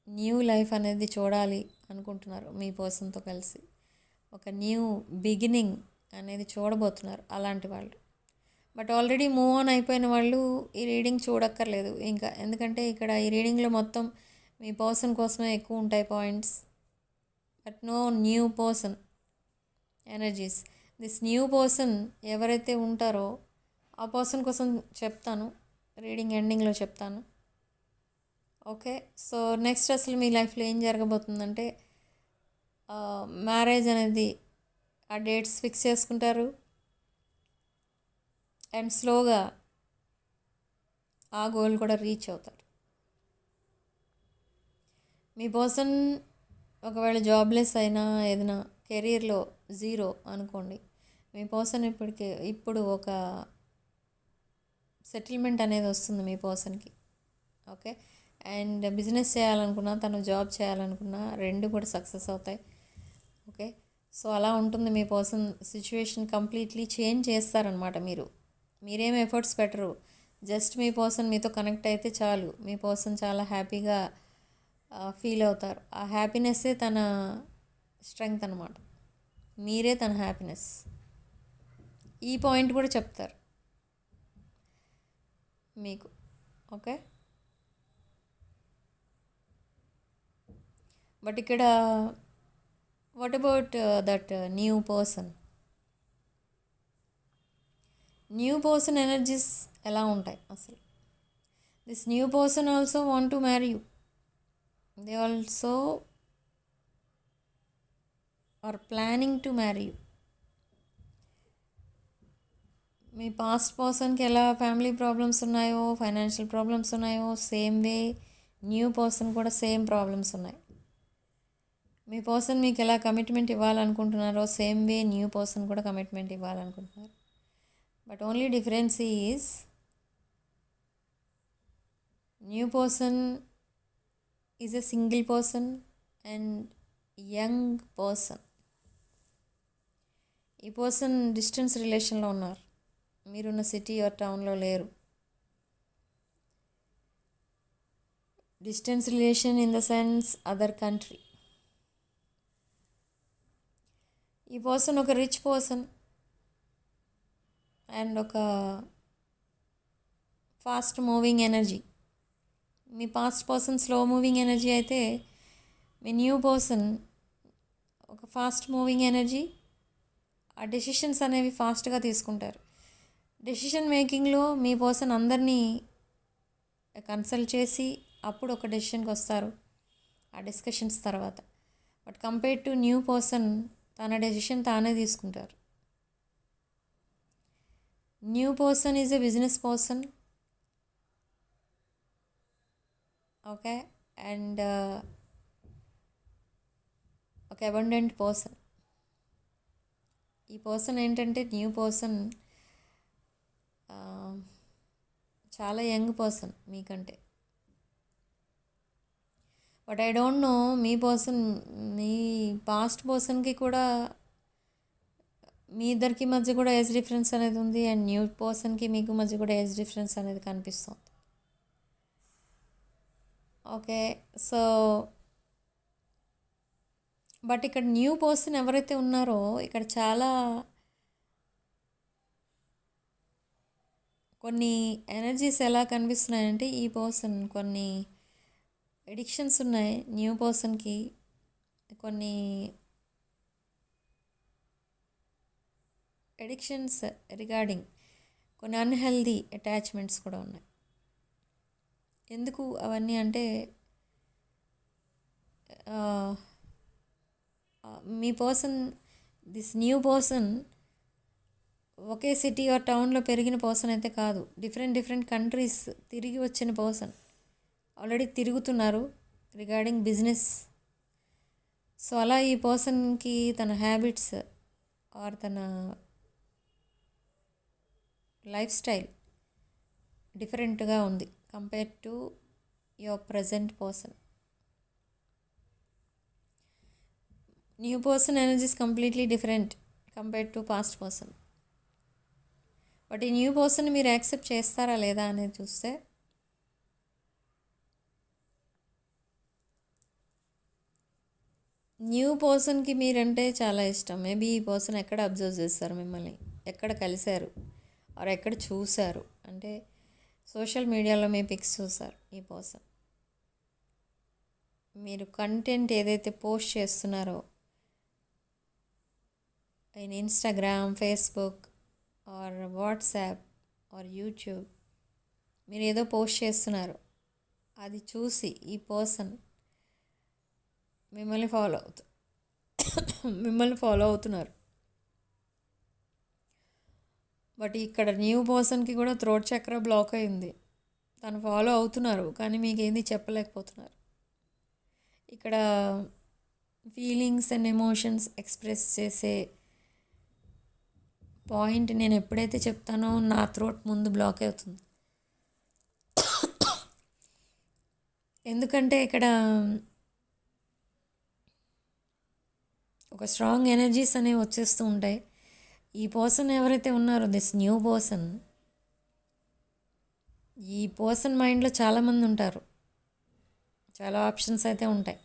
A: న్యూ లైఫ్ అనేది చూడాలి అనుకుంటున్నారు మీ పర్సన్తో కలిసి. ఒక న్యూ బిగినింగ్ అనేది చూడబోతున్నారు అలాంటి వాళ్ళు. బట్ ఆల్రెడీ మూవ్ ఆన్ అయిపోయిన వాళ్ళు ఈ రీడింగ్ చూడక్కర్లేదు ఇంకా, ఎందుకంటే ఇక్కడ ఈ రీడింగ్లో మొత్తం మీ పర్సన్ కోసమే ఎక్కువ ఉంటాయి points. But no new person energies. This new person ఎవరైతే ఉంటారో ఆ పర్సన్ కోసం చెప్తాను, రీడింగ్ ఎండింగ్లో చెప్తాను. ఓకే, సో నెక్స్ట్ అసలు మీ లైఫ్లో ఏం జరగబోతుందంటే మ్యారేజ్ అనేది ఆ డేట్స్ ఫిక్స్ చేసుకుంటారు అండ్ స్లోగా ఆ గోల్ కూడా రీచ్ అవుతారు. మీ పర్సన్ ఒకవేళ జాబ్లెస్ అయినా ఏదైనా కెరీర్లో జీరో అనుకోండి, మీ పర్సన్ ఇప్పుడు ఒక సెటిల్మెంట్ అనేది వస్తుంది మీ పర్సన్కి. ఓకే, అండ్ బిజినెస్ చేయాలనుకున్నా తను జాబ్ చేయాలనుకున్నా రెండు కూడా సక్సెస్ అవుతాయి. ఓకే, సో అలా ఉంటుంది మీ పర్సన్ సిచ్యువేషన్ కంప్లీట్లీ చేంజ్ చేస్తారనమాట. మీరేం ఎఫర్ట్స్ పెట్టరు, జస్ట్ మీ పర్సన్ మీతో కనెక్ట్ అయితే చాలు మీ పర్సన్ చాలా హ్యాపీగా ఫీల్ అవుతారు. ఆ హ్యాపీనెస్సే తన స్ట్రెంగ్త్ అనమాట, మీరే తన హ్యాపీనెస్. ఈ పాయింట్ కూడా చెప్తారు మీకు. ఓకే, బట్ ఇక్కడ what about that new person energies ఎలా ఉంటాయి అసలు? This new person also want to marry you. They also are planning to marry you. మీ పాస్ట్ పర్సన్కి ఎలా ఫ్యామిలీ ప్రాబ్లమ్స్ ఉన్నాయో, ఫైనాన్షియల్ ప్రాబ్లమ్స్ ఉన్నాయో, సేమ్ వే న్యూ పర్సన్ కూడా సేమ్ ప్రాబ్లమ్స్ ఉన్నాయి. మీ పర్సన్ మీకు ఎలా కమిట్మెంట్ ఇవ్వాలనుకుంటున్నారో సేమ్ వే న్యూ పర్సన్ కూడా కమిట్మెంట్ ఇవ్వాలనుకుంటున్నారు. But only difference is new person is a single person and young person. ఈ పర్సన్ డిస్టెన్స్ రిలేషన్లో ఉన్నారు, మీరున్న సిటీ ఆర్ టౌన్లో లేరు. Distance relation in the sense other country. ఈ పర్సన్ ఒక రిచ్ పర్సన్ అండ్ ఒక ఫాస్ట్ మూవింగ్ ఎనర్జీ. మీ past person slow moving energy అయితే మీ న్యూ పర్సన్ ఒక ఫాస్ట్ మూవింగ్ ఎనర్జీ. ఆ డెసిషన్స్ అనేవి ఫాస్ట్గా తీసుకుంటారు. డెసిషన్ మేకింగ్లో మీ పర్సన్ అందరినీ కన్సల్ట్ చేసి అప్పుడు ఒక డెసిషన్కి వస్తారు ఆ డిస్కషన్స్ తర్వాత. But compared to new person తన డెసిషన్ తానే తీసుకుంటారు. New person is a business person. Okay, and ఒక అబండెంట్ పర్సన్. ఈ పర్సన్ ఏంటంటే న్యూ పర్సన్ చాలా యంగ్ పర్సన్ మీకంటే. But I don't know me person me past పర్సన్కి కూడా మీ ఇద్దరికి మధ్య కూడా ఏజ్ డిఫరెన్స్ అనేది ఉంది అండ్ న్యూ పర్సన్కి మీకు మధ్య కూడా ఏజ్ డిఫరెన్స్ అనేది కనిపిస్తుంది. ఓకే, సో బట్ ఇక్కడ న్యూ పర్సన్ ఎవరైతే ఉన్నారో ఇక్కడ చాలా కొన్ని ఎనర్జీస్ ఎలా కనిపిస్తున్నాయంటే ఈ పర్సన్ కొన్ని ఎడిక్షన్స్ ఉన్నాయి న్యూ పర్సన్కి. కొన్ని ఎడిక్షన్స్ రిగార్డింగ్ కొన్ని అన్హెల్దీ అటాచ్మెంట్స్ కూడా ఉన్నాయి. ఎందుకు అవన్నీ అంటే మీ పర్సన్, దిస్ న్యూ పర్సన్ ఒకే సిటీ ఆర్ టౌన్లో పెరిగిన పర్సన్ అయితే కాదు. డిఫరెంట్ కంట్రీస్ తిరిగి వచ్చిన పర్సన్. ఆల్రెడీ తిరుగుతున్నారు రిగార్డింగ్ బిజినెస్. సో అలా ఈ పర్సన్కి తన హ్యాబిట్స్ ఆర్ తన లైఫ్ స్టైల్ డిఫరెంట్గా ఉంది compare to your present person. New person energy is completely different compare to past person. But ఈ న్యూ పర్సన్ మీరు యాక్సెప్ట్ చేస్తారా లేదా అనేది చూస్తే, న్యూ పర్సన్కి మీరంటే చాలా ఇష్టం. మేబీ ఈ పర్సన్ ఎక్కడ అబ్జర్వ్ చేస్తారు మిమ్మల్ని, ఎక్కడ కలిశారు ఆర్ ఎక్కడ చూశారు అంటే సోషల్ మీడియాలో మీ పిక్స్ చూసారు. ఈ పర్సన్ మీరు కంటెంట్ ఏదైతే పోస్ట్ చేస్తున్నారో in Instagram, Facebook are WhatsApp or YouTube, మీరు ఏదో పోస్ట్ చేస్తున్నారు, అది చూసి ఈ పర్సన్ మిమ్మల్ని ఫాలో అవుతున్నారు. బట్ ఇక్కడ న్యూ పర్సన్కి కూడా థ్రోట్ చక్ర బ్లాక్ అయింది. తను ఫాలో అవుతున్నారు కానీ మీకేంది చెప్పలేకపోతున్నారు. ఇక్కడ ఫీలింగ్స్ అండ్ ఎమోషన్స్ ఎక్స్ప్రెస్ చేసే పాయింట్ నేను ఎప్పుడైతే చెప్తానో నా థ్రోట్ ముందు బ్లాక్ అవుతుంది. ఎందుకంటే ఇక్కడ ఒక స్ట్రాంగ్ ఎనర్జీస్ అనేవి వచ్చేస్తూ ఉంటాయి. ఈ పర్సన్ ఎవరైతే ఉన్నారో, దిస్ న్యూ పర్సన్, ఈ పర్సన్ మైండ్లో చాలామంది ఉంటారు, చాలా ఆప్షన్స్ అయితే ఉంటాయి.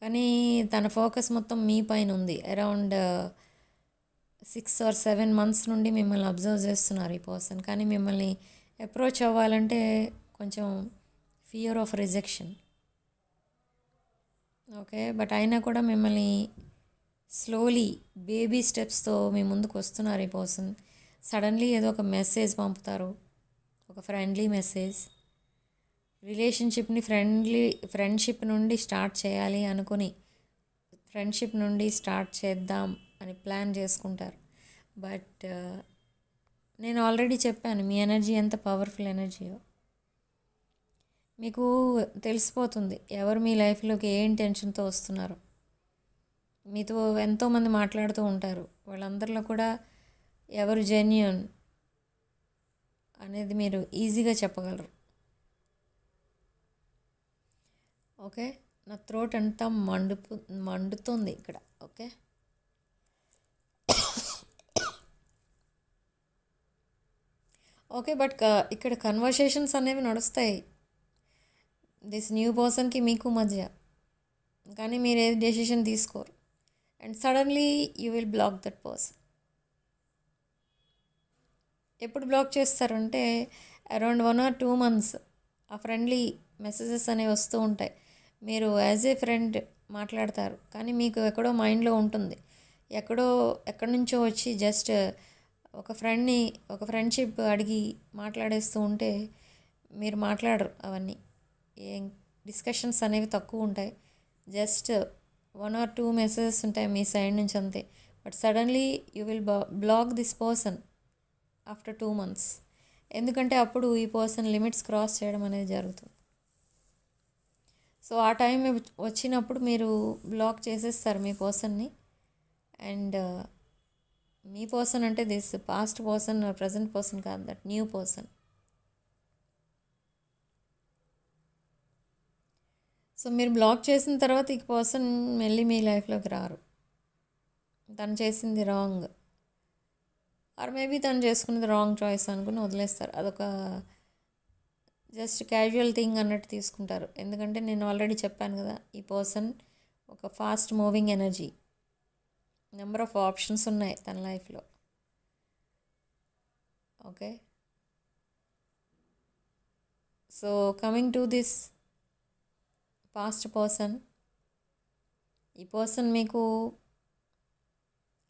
A: కానీ తన ఫోకస్ మొత్తం మీ పైన ఉంది. అరౌండ్ 6 or 7 months నుండి మిమ్మల్ని అబ్జర్వ్ చేస్తున్నారు ఈ పర్సన్. కానీ మిమ్మల్ని అప్రోచ్ అవ్వాలంటే కొంచెం fear of rejection. Okay, but అయినా కూడా మిమ్మల్ని స్లోలీ బేబీ స్టెప్స్తో మీ ముందుకు వస్తున్నారు ఈ పర్సన్. సడన్లీ ఏదో ఒక మెసేజ్ పంపుతారు, ఒక ఫ్రెండ్లీ మెసేజ్. రిలేషన్షిప్ని ఫ్రెండ్షిప్ నుండి స్టార్ట్ చేయాలి అనుకుని ఫ్రెండ్షిప్ నుండి స్టార్ట్ చేద్దాం అని ప్లాన్ చేసుకుంటారు. బట్ నేను ఆల్రెడీ చెప్పాను మీ ఎనర్జీ ఎంత పవర్ఫుల్ ఎనర్జీయో. మీకు తెలిసిపోతుంది ఎవరు మీ లైఫ్లోకి ఏ ఇంటెన్షన్తో వస్తున్నారు. మీతో ఎంతోమంది మాట్లాడుతూ ఉంటారు, వాళ్ళందరిలో కూడా ఎవరు జెన్యూన్ అనేది మీరు ఈజీగా చెప్పగలరు. ఓకే, నా థ్రోట్ అంతా మండుతుంది ఇక్కడ. ఓకే, ఓకే, బట్ ఇక్కడ కన్వర్సేషన్స్ అనేవి నడుస్తాయి దిస్ న్యూ పర్సన్కి మీకు మధ్య. కానీ మీరు ఏది డెసిషన్ తీసుకోరు. And suddenly you will block that person. ఎప్పుడు బ్లాక్ చేస్తారంటే అరౌండ్ 1 or 2 months ఆ ఫ్రెండ్లీ మెసేజెస్ అనేవి వస్తూ ఉంటాయి. మీరు యాజ్ ఏ ఫ్రెండ్ మాట్లాడతారు కానీ మీకు ఎక్కడో మైండ్లో ఉంటుంది, ఎక్కడి నుంచో వచ్చి జస్ట్ ఒక ఫ్రెండ్షిప్ అడిగి మాట్లాడేస్తూ ఉంటే మీరు మాట్లాడరు. అవన్నీ ఏం డిస్కషన్స్ అనేవి తక్కువ ఉంటాయి. జస్ట్ 1 or 2 మెసేజెస్ ఉంటాయి మీ సైడ్ నుంచి అంతే. But suddenly you will block this person after 2 months. ఎందుకంటే అప్పుడు ఈ పర్సన్ లిమిట్స్ క్రాస్ చేయడం అనేది జరుగుతుంది. సో ఆ టైం వచ్చినప్పుడు మీరు బ్లాక్ చేసేస్తారు మీ పర్సన్ని. అండ్ మీ పర్సన్ అంటే this past person present person కాదు, దట్ న్యూ పర్సన్. సో మీరు బ్లాక్ చేసిన తర్వాత ఈ పర్సన్ మళ్ళీ మీ లైఫ్లోకి రారు. తను చేసింది రాంగ్ ఆర్ మేబీ తను చేసుకున్నది రాంగ్ చాయిస్ అనుకుని వదిలేస్తారు. అదొక జస్ట్ క్యాజువల్ థింగ్ అన్నట్టు తీసుకుంటారు. ఎందుకంటే నేను ఆల్రెడీ చెప్పాను కదా, ఈ పర్సన్ ఒక fast moving energy. Number of options ఉన్నాయి తన లైఫ్లో. Okay, so coming to this past person, ఈ పర్సన్ మీకు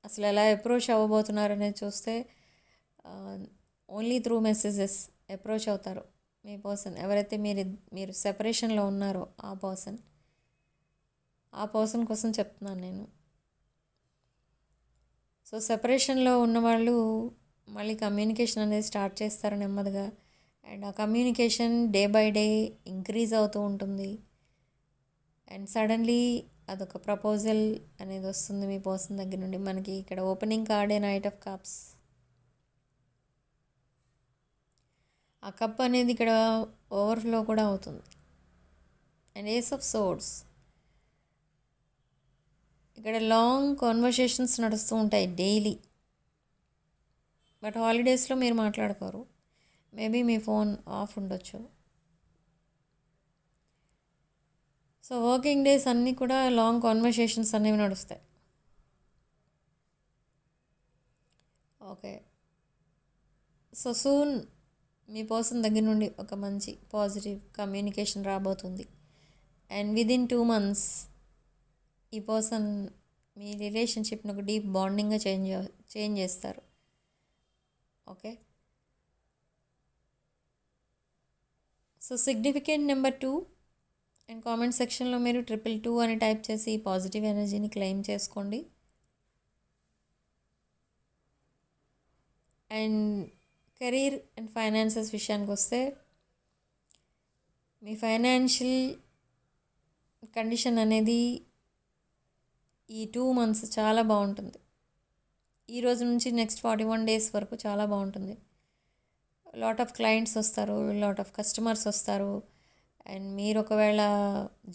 A: అసలు ఎలా అప్రోచ్ అవ్వబోతున్నారు అనేది చూస్తే ఓన్లీ త్రూ మెసేజెస్ అప్రోచ్ అవుతారు మీ పర్సన్. ఎవరైతే మీరు సెపరేషన్లో ఉన్నారో ఆ పర్సన్ ఆ పర్సన్ కోసం చెప్తున్నాను నేను. సో సెపరేషన్లో ఉన్నవాళ్ళు మళ్ళీ కమ్యూనికేషన్ అనేది స్టార్ట్ చేస్తారు నెమ్మదిగా. అండ్ ఆ communication day by day increase అవుతూ ఉంటుంది. అండ్ సడన్లీ అదొక ప్రపోజల్ అనేది వస్తుంది మీ పర్సన్ దగ్గర నుండి. మనకి ఇక్కడ ఓపెనింగ్ కార్డే నైట్ ఆఫ్ కప్స్. ఆ కప్ అనేది ఇక్కడ ఓవర్ఫ్లో కూడా అవుతుంది. అండ్ ఏస్ ఆఫ్ సోర్డ్స్, ఇక్కడ లాంగ్ కాన్వర్సేషన్స్ నడుస్తూ ఉంటాయి డైలీ. బట్ హాలిడేస్లో మీరు మాట్లాడుకోరు. మేబీ మీ ఫోన్ ఆఫ్ ఉండొచ్చు. సో వర్కింగ్ డేస్ అన్నీ కూడా లాంగ్ కాన్వర్సేషన్స్ అనేవి నడుస్తాయి. ఓకే, సో సూన్ మీ పర్సన్ దగ్గర నుండి ఒక మంచి పాజిటివ్ కమ్యూనికేషన్ రాబోతుంది. అండ్ విదిన్ 2 months ఈ పర్సన్ మీ రిలేషన్షిప్ని ఒక డీప్ బాండింగ్గా చేంజ్ చేస్తారు. Okay, so significant number 2. And comment సెక్షన్లో మీరు 222 అని టైప్ చేసి పాజిటివ్ ఎనర్జీని క్లెయిమ్ చేసుకోండి. అండ్ కెరీర్ అండ్ ఫైనాన్సెస్ విషయానికి వస్తే మీ ఫైనాన్షియల్ కండిషన్ అనేది ఈ 2 months చాలా బాగుంటుంది. ఈ రోజు నుంచి నెక్స్ట్ 41 days వరకు చాలా బాగుంటుంది. లాట్ ఆఫ్ క్లయింట్స్ వస్తారు, లాట్ ఆఫ్ కస్టమర్స్ వస్తారు. అండ్ మీరు ఒకవేళ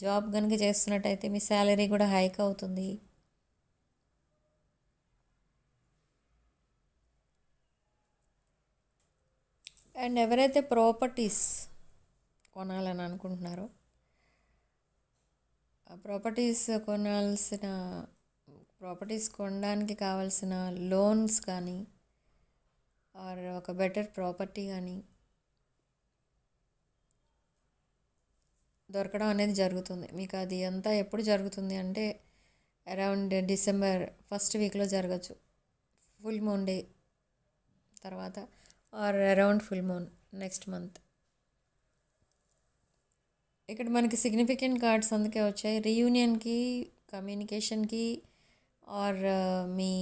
A: జాబ్ కనుక చేస్తున్నట్టయితే మీ శాలరీ కూడా హైక్ అవుతుంది. అండ్ ఎవరైతే ప్రాపర్టీస్ కొనాలని అనుకుంటున్నారో ఆ ప్రాపర్టీస్ కొనడానికి కావాల్సిన లోన్స్ కానీ ఆర్ ఒక బెటర్ ప్రాపర్టీ కానీ దొరకడం అనేది జరుగుతుంది. మీకు అది అంతా ఎప్పుడు జరుగుతుంది అంటే అరౌండ్ December 1st weekలో జరగచ్చు, ఫుల్ మూన్ డే తర్వాత or around full moon next month. ఇక్కడ మనకి సిగ్నిఫికెంట్ కార్డ్స్ అందుకే వచ్చాయి. రీయూనియన్కి, కమ్యూనికేషన్కి ఆర్ మీ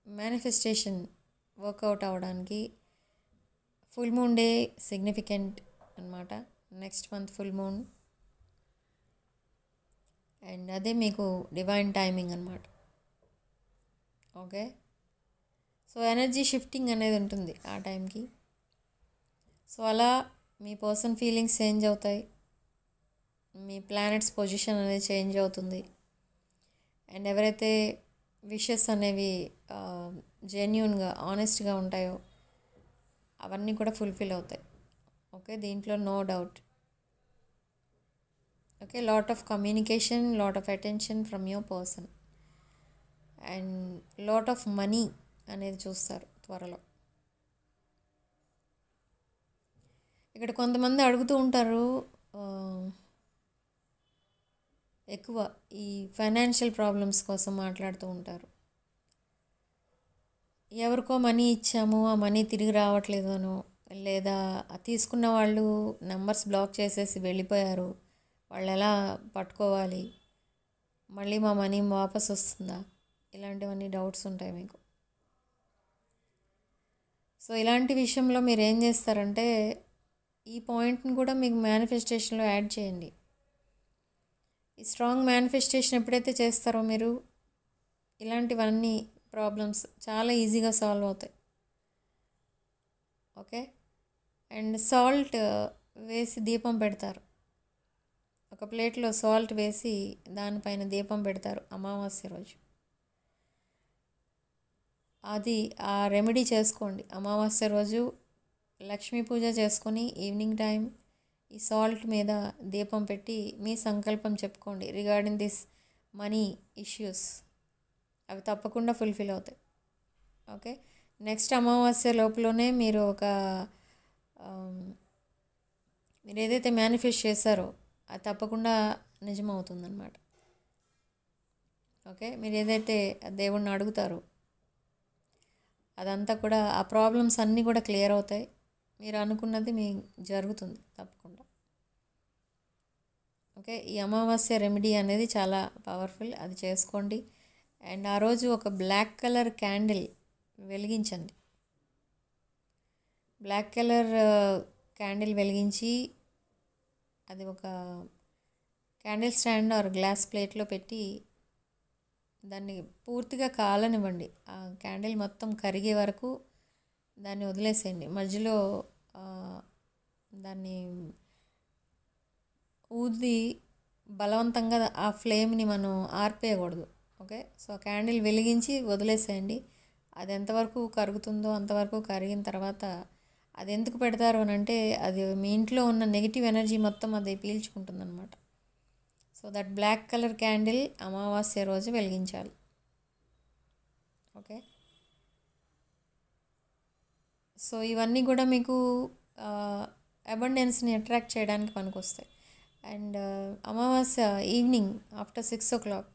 A: మేనిఫెస్టేషన్ వర్కౌట్ అవ్వడానికి ఫుల్ మూన్ డే సిగ్నిఫికెంట్ అనమాట. Next month full moon. And అదే మీకు డివైన్ టైమింగ్ అనమాట. ఓకే, సో ఎనర్జీ షిఫ్టింగ్ అనేది ఉంటుంది ఆ టైంకి. సో అలా మీ పర్సన్ ఫీలింగ్స్ చేంజ్ అవుతాయి, మీ ప్లానెట్స్ పొజిషన్ అనేది చేంజ్ అవుతుంది. అండ్ ఎవరైతే విషెస్ అనేవి జెన్యూన్గా ఆనెస్ట్గా ఉంటాయో అవన్నీ కూడా ఫుల్ఫిల్ అవుతాయి. ఓకే, దీంట్లో no doubt. Okay, lot of communication, lot of attention from your person and lot of money అనేది చూస్తారు త్వరలో. ఇక్కడ కొంతమంది అడుగుతూ ఉంటారు, ఎక్కువ ఈ ఫైనాన్షియల్ ప్రాబ్లమ్స్ కోసం మాట్లాడుతూ ఉంటారు. ఎవరికో మనీ ఇచ్చాము, ఆ మనీ తిరిగి రావట్లేదు అనో, లేదా తీసుకున్న వాళ్ళు నెంబర్స్ బ్లాక్ చేసేసి వెళ్ళిపోయారు, వాళ్ళు ఎలా పట్టుకోవాలి, మళ్ళీ మా మనీ వాపస్ వస్తుందా, ఇలాంటివన్నీ డౌట్స్ ఉంటాయి మీకు. సో ఇలాంటి విషయంలో మీరు ఏం చేస్తారంటే ఈ పాయింట్ని కూడా మీకు మేనిఫెస్టేషన్లో యాడ్ చేయండి. ఈ స్ట్రాంగ్ మేనిఫెస్టేషన్ ఎప్పుడైతే చేస్తారో మీరు ఇలాంటివన్నీ ప్రాబ్లమ్స్ చాలా ఈజీగా సాల్వ్ అవుతాయి. ఓకే, అండ్ సాల్ట్ వేసి దీపం పెడతారు. ఒక ప్లేట్లో సాల్ట్ వేసి దానిపైన దీపం పెడతారు అమావాస్య రోజు. అది ఆ రెమెడీ చేసుకోండి. అమావాస్య రోజు లక్ష్మీ పూజ చేసుకొని ఈవినింగ్ టైం ఈ సాల్ట్ మీద దీపం పెట్టి మీ సంకల్పం చెప్పుకోండి రిగార్డింగ్ దిస్ మనీ ఇష్యూస్. అవి తప్పకుండా ఫుల్ఫిల్ అవుతాయి. ఓకే, నెక్స్ట్ అమావాస్య లోపలనే మీరు మీరు ఏదైతే మేనిఫెస్ట్ చేశారో అది తప్పకుండా నిజమవుతుందన్నమాట. ఓకే, మీరు ఏదైతే దేవుణ్ణి అడుగుతారో అదంతా కూడా, ఆ ప్రాబ్లమ్స్ అన్నీ కూడా క్లియర్ అవుతాయి. మీరు అనుకున్నది మీ జరుగుతుంది తప్పకుండా. ఓకే, ఈ అమావాస్య రెమెడీ అనేది చాలా పవర్ఫుల్, అది చేసుకోండి. అండ్ ఆ రోజు ఒక బ్లాక్ కలర్ క్యాండిల్ వెలిగించండి. బ్లాక్ కలర్ క్యాండిల్ వెలిగించి అది ఒక క్యాండిల్ స్టాండ్ ఆర్ గ్లాస్ ప్లేట్లో పెట్టి దాన్ని పూర్తిగా కాలనివ్వండి. ఆ క్యాండిల్ మొత్తం కరిగే వరకు దాన్ని వదిలేసేయండి. మధ్యలో దాన్ని ఊది బలవంతంగా ఆ ఫ్లేమ్ని మనం ఆర్పేయకూడదు. ఓకే, సో క్యాండిల్ వెలిగించి వదిలేసేయండి. అది ఎంతవరకు కరుగుతుందో అంతవరకు కరిగిన తర్వాత అది ఎందుకు పెడతారు అని అంటే అది మీ ఇంట్లో ఉన్న నెగిటివ్ ఎనర్జీ మొత్తం అది పీల్చుకుంటుంది అనమాట. So that black colour candle అమావాస్య రోజు వెలిగించాలి. ఓకే, సో ఇవన్నీ కూడా మీకు అబండెన్స్ని అట్రాక్ట్ చేయడానికి పనికొస్తాయి. అండ్ అమావాస్య ఈవినింగ్ ఆఫ్టర్ 6 o'clock,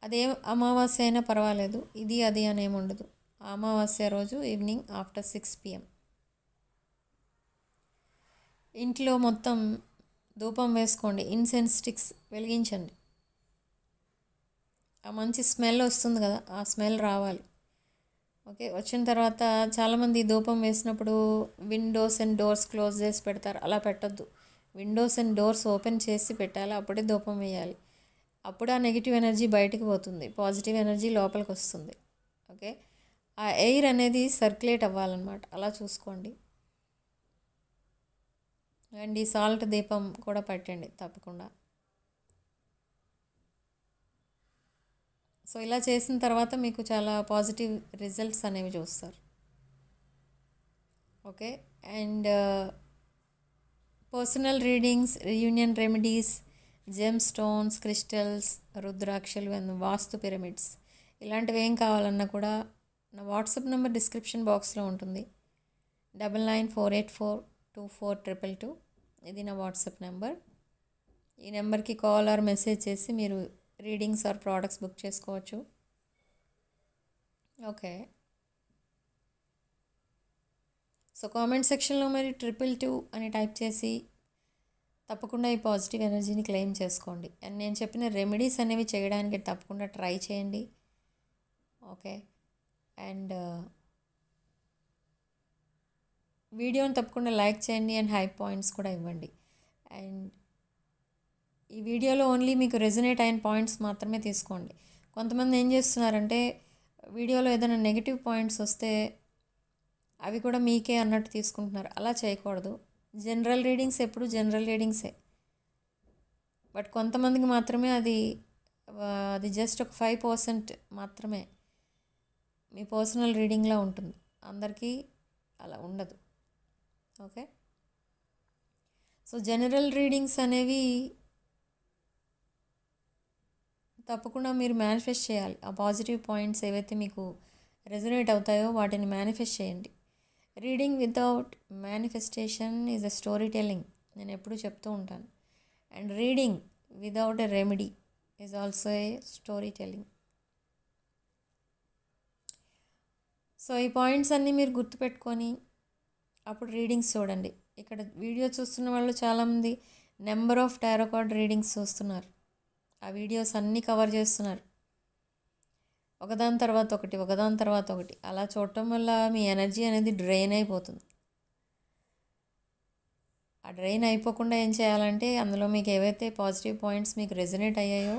A: అదే అమావాస్య అయినా పర్వాలేదు, ఇది అది అని ఏమి ఉండదు. అమావాస్య రోజు ఈవినింగ్ ఆఫ్టర్ 6 PM ఇంట్లో మొత్తం ధూపం వేసుకోండి, ఇన్సెన్స్ స్టిక్స్ వెలిగించండి. ఆ మంచి స్మెల్ వస్తుంది కదా, ఆ స్మెల్ రావాలి. ఓకే, వచ్చిన తర్వాత చాలామంది ధూపం వేసినప్పుడు విండోస్ అండ్ డోర్స్ క్లోజ్ చేసి పెడతారు. అలా పెట్టద్దు. విండోస్ అండ్ డోర్స్ ఓపెన్ చేసి పెట్టాలి, అప్పుడే ధూపం వేయాలి. అప్పుడు ఆ నెగిటివ్ ఎనర్జీ బయటికి పోతుంది, పాజిటివ్ ఎనర్జీ లోపలికి వస్తుంది. ఓకే, ఆ ఎయిర్ అనేది సర్క్యులేట్ అవ్వాలన్నమాట, అలా చూసుకోండి. అండ్ ఈ సాల్ట్ దీపం కూడా పెట్టండి తప్పకుండా. సో ఇలా చేసిన తర్వాత మీకు చాలా పాజిటివ్ రిజల్ట్స్ అనేవి చూస్తారు. Okay, and personal readings, reunion remedies, gem stones, crystals, రుద్రాక్షలు అండ్ వాస్తు పిరమిడ్స్ ఇలాంటివి ఏం కావాలన్నా కూడా నా వాట్సాప్ నెంబర్ డిస్క్రిప్షన్ బాక్స్లో ఉంటుంది. 9948424222. ఇది నా వాట్సాప్ నెంబర్. ఈ నెంబర్కి కాల్ ఆర్ మెసేజ్ చేసి మీరు రీడింగ్స్ ఆర్ ప్రోడక్ట్స్ బుక్ చేసుకోవచ్చు. ఓకే, సో కామెంట్ సెక్షన్లో మీరు 222 అని టైప్ చేసి తప్పకుండా ఈ పాజిటివ్ ఎనర్జీని క్లెయిమ్ చేసుకోండి. అండ్ నేను చెప్పిన రెమెడీస్ అనేవి చేయడానికి తప్పకుండా ట్రై చేయండి. ఓకే, అండ్ వీడియోని తప్పకుండా లైక్ చేయండి అండ్ హై పాయింట్స్ కూడా ఇవ్వండి. అండ్ ఈ వీడియోలో ఓన్లీ మీకు రెజొనేట్ అయిన పాయింట్స్ మాత్రమే తీసుకోండి. కొంతమంది ఏం చేస్తున్నారంటే వీడియోలో ఏదైనా నెగిటివ్ పాయింట్స్ వస్తే అవి కూడా మీకే అన్నట్టు తీసుకుంటున్నారు. అలా చేయకూడదు. జనరల్ రీడింగ్స్ ఎప్పుడు జనరల్ రీడింగ్సే, బట్ కొంతమందికి మాత్రమే అది జస్ట్ ఒక 5% మాత్రమే మీ పర్సనల్ రీడింగ్లా ఉంటుంది, అందరికీ అలా ఉండదు. ఓకే, సో జనరల్ రీడింగ్స్ అనేవి తప్పకుండా మీరు మేనిఫెస్ట్ చేయాలి. ఆ పాజిటివ్ పాయింట్స్ ఏవైతే మీకు రెజొనేట్ అవుతాయో వాటిని మేనిఫెస్ట్ చేయండి. Reading without manifestation is a story telling, నేను ఎప్పుడూ చెప్తూ ఉంటాను. And reading without a remedy is also a story telling. So ఈ పాయింట్స్ అన్నీ మీరు గుర్తుపెట్టుకొని అప్పుడు రీడింగ్స్ చూడండి. ఇక్కడ వీడియో చూస్తున్న వాళ్ళు చాలామంది number of tarot card readings చూస్తున్నారు. ఆ వీడియోస్ అన్నీ కవర్ చేస్తున్నారు, ఒకదాని తర్వాత ఒకటి ఒకదాని తర్వాత ఒకటి. అలా చూడటం వల్ల మీ ఎనర్జీ అనేది డ్రైన్ అయిపోతుంది. ఆ డ్రైన్ అయిపోకుండా ఏం చేయాలంటే అందులో మీకు ఏవైతే పాజిటివ్ పాయింట్స్ మీకు రెజొనేట్ అయ్యాయో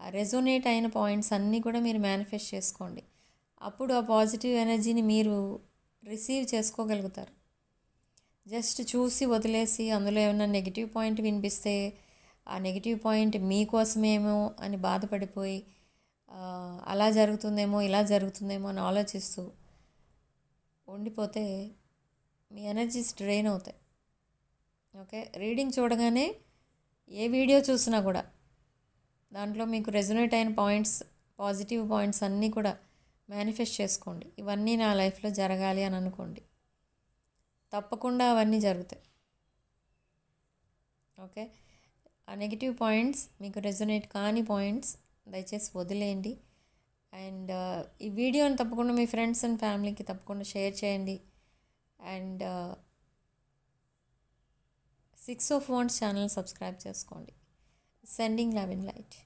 A: ఆ రెజొనేట్ అయిన పాయింట్స్ అన్నీ కూడా మీరు మేనిఫెస్ట్ చేసుకోండి. అప్పుడు ఆ పాజిటివ్ ఎనర్జీని మీరు రిసీవ్ చేసుకోగలుగుతారు. జస్ట్ చూసి వదిలేసి అందులో ఏమైనా నెగిటివ్ పాయింట్ వినిపిస్తే ఆ నెగిటివ్ పాయింట్ మీకోసమేమో అని బాధపడిపోయి అలా జరుగుతుందేమో ఇలా జరుగుతుందేమో అని ఆలోచిస్తూ ఉండిపోతే మీ ఎనర్జీస్ డ్రైన్ అవుతాయి. ఓకే, రీడింగ్ చూడగానే ఏ వీడియో చూసినా కూడా దాంట్లో మీకు రెజొనేట్ అయిన పాయింట్స్, పాజిటివ్ పాయింట్స్ అన్నీ కూడా మేనిఫెస్ట్ చేసుకోండి. ఇవన్నీ నా లైఫ్లో జరగాలి అని అనుకోండి, తప్పకుండా అవన్నీ జరుగుతాయి. ఓకే, ఆ నెగిటివ్ పాయింట్స్, మీకు రెజొనేట్ కాని పాయింట్స్ దయచేసి వదిలేయండి. అండ్ ఈ వీడియోని తప్పకుండా మీ ఫ్రెండ్స్ అండ్ ఫ్యామిలీకి తప్పకుండా షేర్ చేయండి. And 6 of wands channel subscribe చేసుకోండి. Sending love and light.